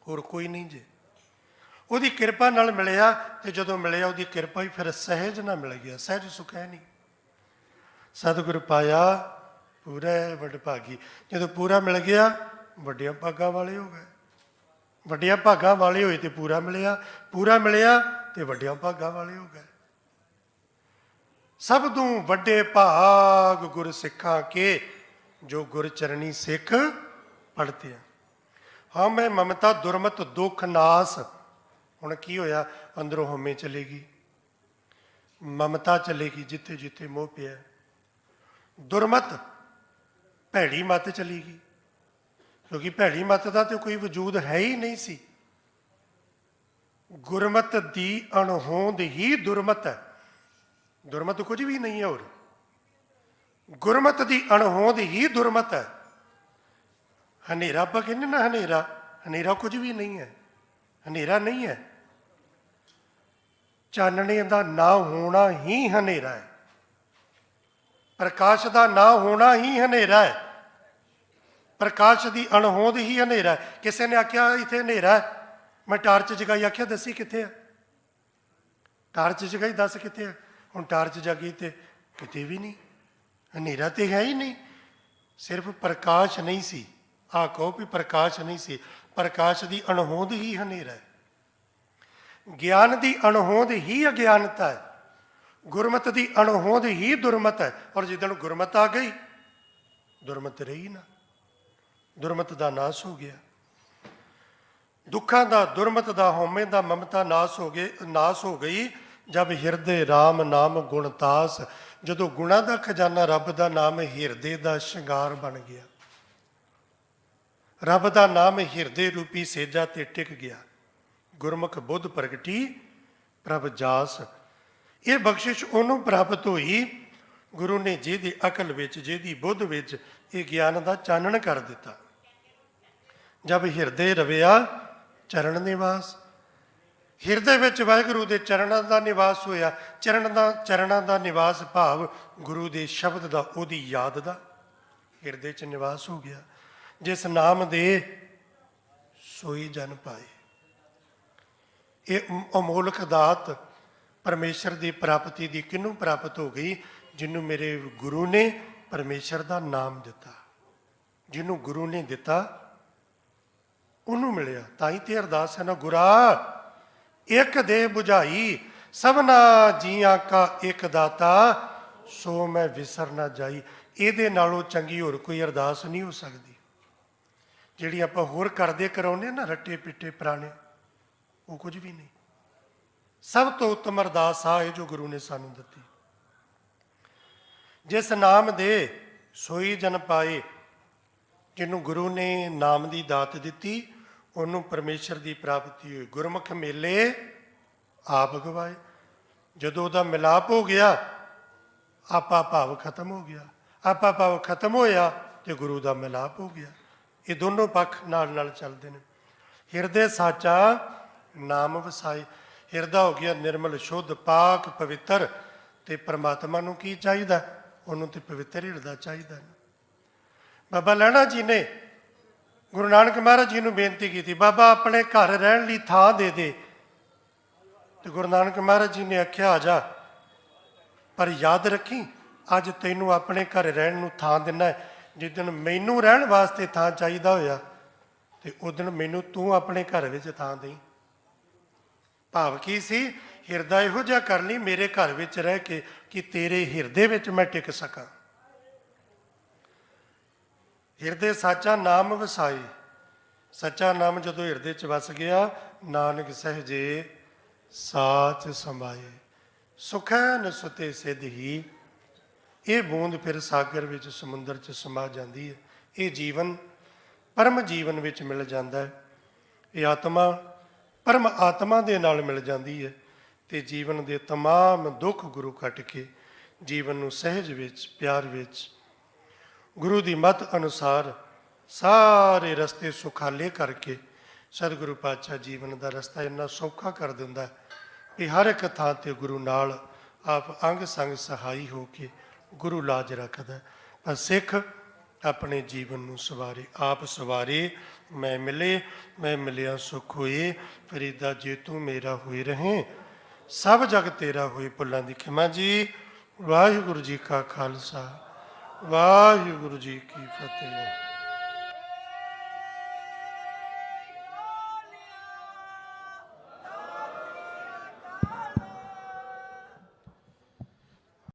ਹੋਰ ਕੋਈ ਨਹੀਂ ਜੇ। ਉਹਦੀ ਕਿਰਪਾ ਨਾਲ ਮਿਲਿਆ, ਤੇ ਜਦੋਂ ਮਿਲਿਆ ਉਹਦੀ ਕਿਰਪਾ ਹੀ ਫਿਰ ਸਹਿਜ ਨਾ ਮਿਲ ਗਿਆ। ਸਹਿਜ ਸੁਖ ਹੈ ਨਹੀਂ। ਸਤਿਗੁਰ ਪਾਇਆ ਪੂਰਾ ਵਡਭਾਗੀ। ਜਦੋਂ ਪੂਰਾ ਮਿਲ ਗਿਆ, ਵੱਡਿਆਂ ਭਾਗਾਂ ਵਾਲੇ ਹੋ ਗਏ। ਵੱਡਿਆਂ ਭਾਗਾਂ ਵਾਲੇ ਹੋਏ ਤੇ ਪੂਰਾ ਮਿਲਿਆ, ਪੂਰਾ ਮਿਲਿਆ ਤੇ ਵੱਡਿਆਂ ਭਾਗਾਂ ਵਾਲੇ ਹੋ ਗਏ। ਸਭ ਤੋਂ ਵੱਡੇ ਭਾਗ ਗੁਰ ਸਿੱਖਾਂ ਕੇ, ਜੋ ਗੁਰ ਚਰਣੀ ਸਿੱਖ ਪੜ੍ਹਤੇ ਆ। ਹਾਂ ਮੈਂ ਮਮਤਾ ਦੁਰਮਤ ਦੁੱਖ ਨਾਸ। ਹੁਣ ਕੀ ਹੋਇਆ? ਅੰਦਰੋਂ ਹਉਮੈ ਚਲੇਗੀ, ਮਮਤਾ ਚਲੇਗੀ, ਜਿੱਥੇ ਜਿੱਥੇ ਮੋਹ ਪਿਆ। ਦੁਰਮਤ ਭੈੜੀ ਮੱਤ ਚਲੇਗੀ, ਕਿਉਂਕਿ ਭੈੜੀ ਮੱਤ ਦਾ ਤੇ ਕੋਈ ਵਜੂਦ ਹੈ ਹੀ ਨਹੀਂ ਸੀ। ਗੁਰਮਤ ਦੀ ਅਣਹੋਂਦ ਹੀ ਦੁਰਮਤ ਹੈ। ਦੁਰਮਤ ਕੁਝ ਵੀ ਨਹੀਂ ਹੈ। ਹੋਰ ਗੁਰਮਤ ਦੀ ਅਣਹੋਂਦ ਹੀ ਦੁਰਮਤ ਹੈ। ਹਨੇਰਾ ਆਪਾਂ ਕਹਿੰਦੇ ਨਾ, ਹਨੇਰਾ ਕੁਝ ਵੀ ਨਹੀਂ ਹੈ। ਹਨੇਰਾ ਨਹੀਂ ਹੈ। ਚਾਨਣੇ ਦਾ ਨਾ ਹੋਣਾ ਹੀ ਹਨੇਰਾ ਹੈ, ਪ੍ਰਕਾਸ਼ ਦਾ ਨਾ ਹੋਣਾ ਹੀ ਹਨੇਰਾ ਹੈ, ਪ੍ਰਕਾਸ਼ ਦੀ ਅਣਹੋਂਦ ਹੀ ਹਨੇਰਾ ਹੈ। ਕਿਸੇ ਨੇ ਆਖਿਆ ਇੱਥੇ ਹਨੇਰਾ ਹੈ, ਮੈਂ ਟਾਰਚ ਜਗਾਈ, ਆਖਿਆ ਦੱਸੀ ਕਿੱਥੇ ਆ, ਟਾਰਚ ਜਗਾਈ ਦੱਸ ਕਿੱਥੇ ਆ, ਹੁਣ ਟਾਰਚ ਜਗੀ ਤੇ ਕਿਤੇ ਵੀ ਨਹੀਂ, ਹਨੇਰਾ ਤੇ ਹੈ ਹੀ ਨਹੀਂ, ਸਿਰਫ ਪ੍ਰਕਾਸ਼ ਨਹੀਂ ਸੀ। ਆਹ ਕਹੋ ਵੀ ਪ੍ਰਕਾਸ਼ ਨਹੀਂ ਸੀ, ਪ੍ਰਕਾਸ਼ ਦੀ ਅਣਹੋਂਦ ਹੀ ਹਨੇਰਾ ਹੈ। ਗਿਆਨ ਦੀ ਅਣਹੋਂਦ ਹੀ ਅਗਿਆਨਤਾ ਹੈ, ਗੁਰਮਤ ਦੀ ਅਣਹੋਂਦ ਹੀ ਦੁਰਮਤ ਹੈ। ਔਰ ਜਿੱਦਣ ਗੁਰਮਤ ਆ ਗਈ, ਦੁਰਮਤ ਰਹੀ ਨਾ, ਦੁਰਮਤ ਦਾ ਨਾਸ ਹੋ ਗਿਆ। ਦੁੱਖਾਂ ਦਾ, ਦੁਰਮਤ ਦਾ, ਹਉਮੈ ਦਾ, ਮਮਤਾ ਨਾਸ ਹੋ ਗਈ ਜਬ ਹਿਰਦੇ ਰਾਮ ਨਾਮ ਗੁਣਤਾਸ। ਜਦੋਂ ਗੁਣਾਂ ਦਾ ਖਜ਼ਾਨਾ ਰੱਬ ਦਾ ਨਾਮ ਹਿਰਦੇ ਦਾ ਸ਼ਿੰਗਾਰ ਬਣ ਗਿਆ, ਰੱਬ ਦਾ ਨਾਮ ਹਿਰਦੇ ਰੂਪੀ ਸੇਜਾ ਤੇ ਟਿਕ ਗਿਆ। ਗੁਰਮੁਖ ਬੁੱਧ ਪ੍ਰਗਟੀ ਪ੍ਰਭ ਜਾਸ। ਇਹ ਬਖਸ਼ਿਸ਼ ਉਹਨੂੰ ਪ੍ਰਾਪਤ ਹੋਈ, ਗੁਰੂ ਨੇ ਜਿਹਦੀ ਅਕਲ ਵਿੱਚ, ਜਿਹਦੀ ਬੁੱਧ ਵਿੱਚ ਇਹ ਗਿਆਨ ਦਾ ਚਾਨਣ ਕਰ ਦਿੱਤਾ। ਜਬ ਹਿਰਦੇ ਰਵਿਆ ਚਰਨ ਨਿਵਾਸ, ਹਿਰਦੇ ਵਿੱਚ ਵਾਹਿਗੁਰੂ ਦੇ ਚਰਨਾਂ ਦਾ ਨਿਵਾਸ ਹੋਇਆ। ਚਰਨਾਂ ਦਾ ਨਿਵਾਸ ਭਾਵ ਗੁਰੂ ਦੇ ਸ਼ਬਦ ਦਾ, ਉਹਦੀ ਯਾਦ ਦਾ ਹਿਰਦੇ 'ਚ ਨਿਵਾਸ ਹੋ ਗਿਆ। ਜਿਸ ਨਾਮ ਦੇ ਸੋਈ ਜਨ ਪਾਏ। ਇਹ ਅਮੋਲਕ ਦਾਤ ਪਰਮੇਸ਼ਰ ਦੀ ਪ੍ਰਾਪਤੀ ਦੀ ਕਿਹਨੂੰ ਪ੍ਰਾਪਤ ਹੋ ਗਈ? ਜਿਹਨੂੰ ਮੇਰੇ ਗੁਰੂ ਨੇ ਪਰਮੇਸ਼ਰ ਦਾ ਨਾਮ ਦਿੱਤਾ, ਜਿਹਨੂੰ ਗੁਰੂ ਨੇ ਦਿੱਤਾ ਉਹਨੂੰ ਮਿਲਿਆ। ਤਾਂ ਹੀ ਤੇ ਅਰਦਾਸ ਹੈ ਨਾ, ਗੁਰਾ ਇੱਕ ਦੇ ਬੁਝਾਈ, ਸਭਨਾ ਜੀਆਂ ਕਾ ਇੱਕ ਦਾਤਾ, ਸੋ ਮੈਂ ਵਿਸਰ ਨਾ ਜਾਈ। ਇਹਦੇ ਨਾਲੋਂ ਚੰਗੀ ਹੋਰ ਕੋਈ ਅਰਦਾਸ ਨਹੀਂ ਹੋ ਸਕਦੀ। ਜਿਹੜੀ ਆਪਾਂ ਹੋਰ ਕਰਦੇ ਕਰਾਉਂਦੇ ਨਾ ਰੱਟੇ ਪਿੱਟੇ ਪੁਰਾਣੇ, ਉਹ ਕੁਝ ਵੀ ਨਹੀਂ। ਸਭ ਤੋਂ ਉੱਤਮ ਅਰਦਾਸ ਆ ਇਹ ਜੋ ਗੁਰੂ ਨੇ ਸਾਨੂੰ ਦਿੱਤੀ। ਜਿਸ ਨਾਮ ਦੇ ਸੋਈ ਜਨ ਪਾਏ, ਜਿਹਨੂੰ ਗੁਰੂ ਨੇ ਨਾਮ ਦੀ ਦਾਤ ਦਿੱਤੀ, ਉਹਨੂੰ ਪਰਮੇਸ਼ਰ ਦੀ ਪ੍ਰਾਪਤੀ ਹੋਈ। ਗੁਰਮੁਖ ਮੇਲੇ ਆਪ ਗਵਾਏ। ਜਦੋਂ ਉਹਦਾ ਮਿਲਾਪ ਹੋ ਗਿਆ, ਆਪਾ ਭਾਵ ਖਤਮ ਹੋ ਗਿਆ। ਆਪਾ ਭਾਵ ਖਤਮ ਹੋਇਆ ਤੇ ਗੁਰੂ ਦਾ ਮਿਲਾਪ ਹੋ ਗਿਆ। ਇਹ ਦੋਨੋਂ ਪੱਖ ਨਾਲ ਨਾਲ ਚੱਲਦੇ ਨੇ। ਹਿਰਦੇ ਸਾਚਾ ਨਾਮ ਵਸਾਏ। ਹਿਰਦਾ ਹੋ ਗਿਆ ਨਿਰਮਲ, ਸ਼ੁੱਧ, ਪਾਕ, ਪਵਿੱਤਰ। ਤੇ ਪਰਮਾਤਮਾ ਨੂੰ ਕੀ ਚਾਹੀਦਾ? ਉਹਨੂੰ ਤੇ ਪਵਿੱਤਰ ਹਿਰਦਾ ਚਾਹੀਦਾ। ਬਾਬਾ ਲਹਿਣਾ ਜੀ ਨੇ ਗੁਰੂ ਨਾਨਕ ਮਹਾਰਾਜ ਜੀ ਨੂੰ ਬੇਨਤੀ ਕੀਤੀ, ਬਾਬਾ ਆਪਣੇ ਘਰ ਰਹਿਣ ਲਈ ਥਾਂ ਦੇ ਦੇ। ਤੇ ਗੁਰੂ ਨਾਨਕ ਮਹਾਰਾਜ ਜੀ ਨੇ ਆਖਿਆ, ਆ ਜਾ, ਪਰ ਯਾਦ ਰੱਖੀ ਅੱਜ ਤੈਨੂੰ ਆਪਣੇ ਘਰ ਰਹਿਣ ਨੂੰ ਥਾਂ ਦੇਣਾ ਹੈ। ਜਿਸ ਦਿਨ ਮੈਨੂੰ ਰਹਿਣ ਵਾਸਤੇ ਥਾਂ ਚਾਹੀਦਾ ਹੋਇਆ ਤੇ ਉਸ ਦਿਨ ਮੈਨੂੰ ਤੂੰ ਆਪਣੇ ਘਰ ਵਿੱਚ ਥਾਂ ਦੇਈ। ਭਾਵ ਕੀ ਸੀ? ਹਿਰਦਾ ਇਹੋ ਜਿਹਾ ਕਰ ਲਈ ਮੇਰੇ ਘਰ ਵਿੱਚ ਰਹਿ ਕੇ ਕਿ ਤੇਰੇ ਹਿਰਦੇ ਵਿੱਚ ਮੈਂ ਟਿਕ ਸਕਾਂ। ਹਿਰਦੇ ਸਾਚਾ ਨਾਮ ਵਸਾਈ। ਸੱਚਾ ਨਾਮ ਜਦੋਂ ਹਿਰਦੇ 'ਚ ਵਸ ਗਿਆ, ਨਾਨਕ ਸਹਿਜੇ ਸਾਚ ਸਮਾਏ। ਸੁਖੈ ਨ ਸੁਤੇ ਸਿਧ ਹੀ। ਇਹ ਬੂੰਦ ਫਿਰ ਸਾਗਰ ਵਿੱਚ, ਸਮੁੰਦਰ 'ਚ ਸਮਾ ਜਾਂਦੀ ਹੈ। ਇਹ ਜੀਵਨ ਪਰਮ ਜੀਵਨ ਵਿੱਚ ਮਿਲ ਜਾਂਦਾ ਹੈ। ਇਹ ਆਤਮਾ ਪਰਮ ਆਤਮਾ ਦੇ ਨਾਲ ਮਿਲ ਜਾਂਦੀ ਹੈ ਤੇ ਜੀਵਨ ਦੇ ਤਮਾਮ ਦੁੱਖ ਗੁਰੂ ਕੱਟ ਕੇ ਜੀਵਨ ਨੂੰ ਸਹਿਜ ਵਿੱਚ, ਪਿਆਰ ਵਿੱਚ, ਗੁਰੂ ਦੀ ਮੱਤ ਅਨੁਸਾਰ ਸਾਰੇ ਰਸਤੇ ਸੁਖਾਲੇ ਕਰਕੇ ਸਤਿਗੁਰੂ ਪਾਤਸ਼ਾਹ ਜੀਵਨ ਦਾ ਰਸਤਾ ਇੰਨਾ ਸੌਖਾ ਕਰ ਦਿੰਦਾ ਕਿ ਹਰ ਇੱਕ ਥਾਂ ਤੇ ਗੁਰੂ ਨਾਲ ਆਪ ਅੰਗ ਸੰਗ ਸਹਾਈ ਹੋ ਕੇ ਗੁਰੂ ਲਾਜ ਰੱਖਦਾ। ਪਰ ਸਿੱਖ ਆਪਣੇ ਜੀਵਨ ਨੂੰ ਸਵਾਰੇ, ਆਪ ਸਵਾਰੇ। ਮੈਂ ਮਿਲਿਆ ਸੁਖ ਹੋਏ, ਫਰੀਦਾ ਜੇ ਤੂੰ ਮੇਰਾ ਹੋਏ ਰਹੇ, ਸਭ ਜਗ ਤੇਰਾ ਹੋਏ। ਭੁੱਲਾਂ ਦੀ ਖਿਮਾ ਜੀ। ਵਾਹਿਗੁਰੂ ਜੀ ਕਾ ਖਾਲਸਾ, ਵਾਹਿਗੁਰੂ ਜੀ ਕੀ ਫਤਿਹ।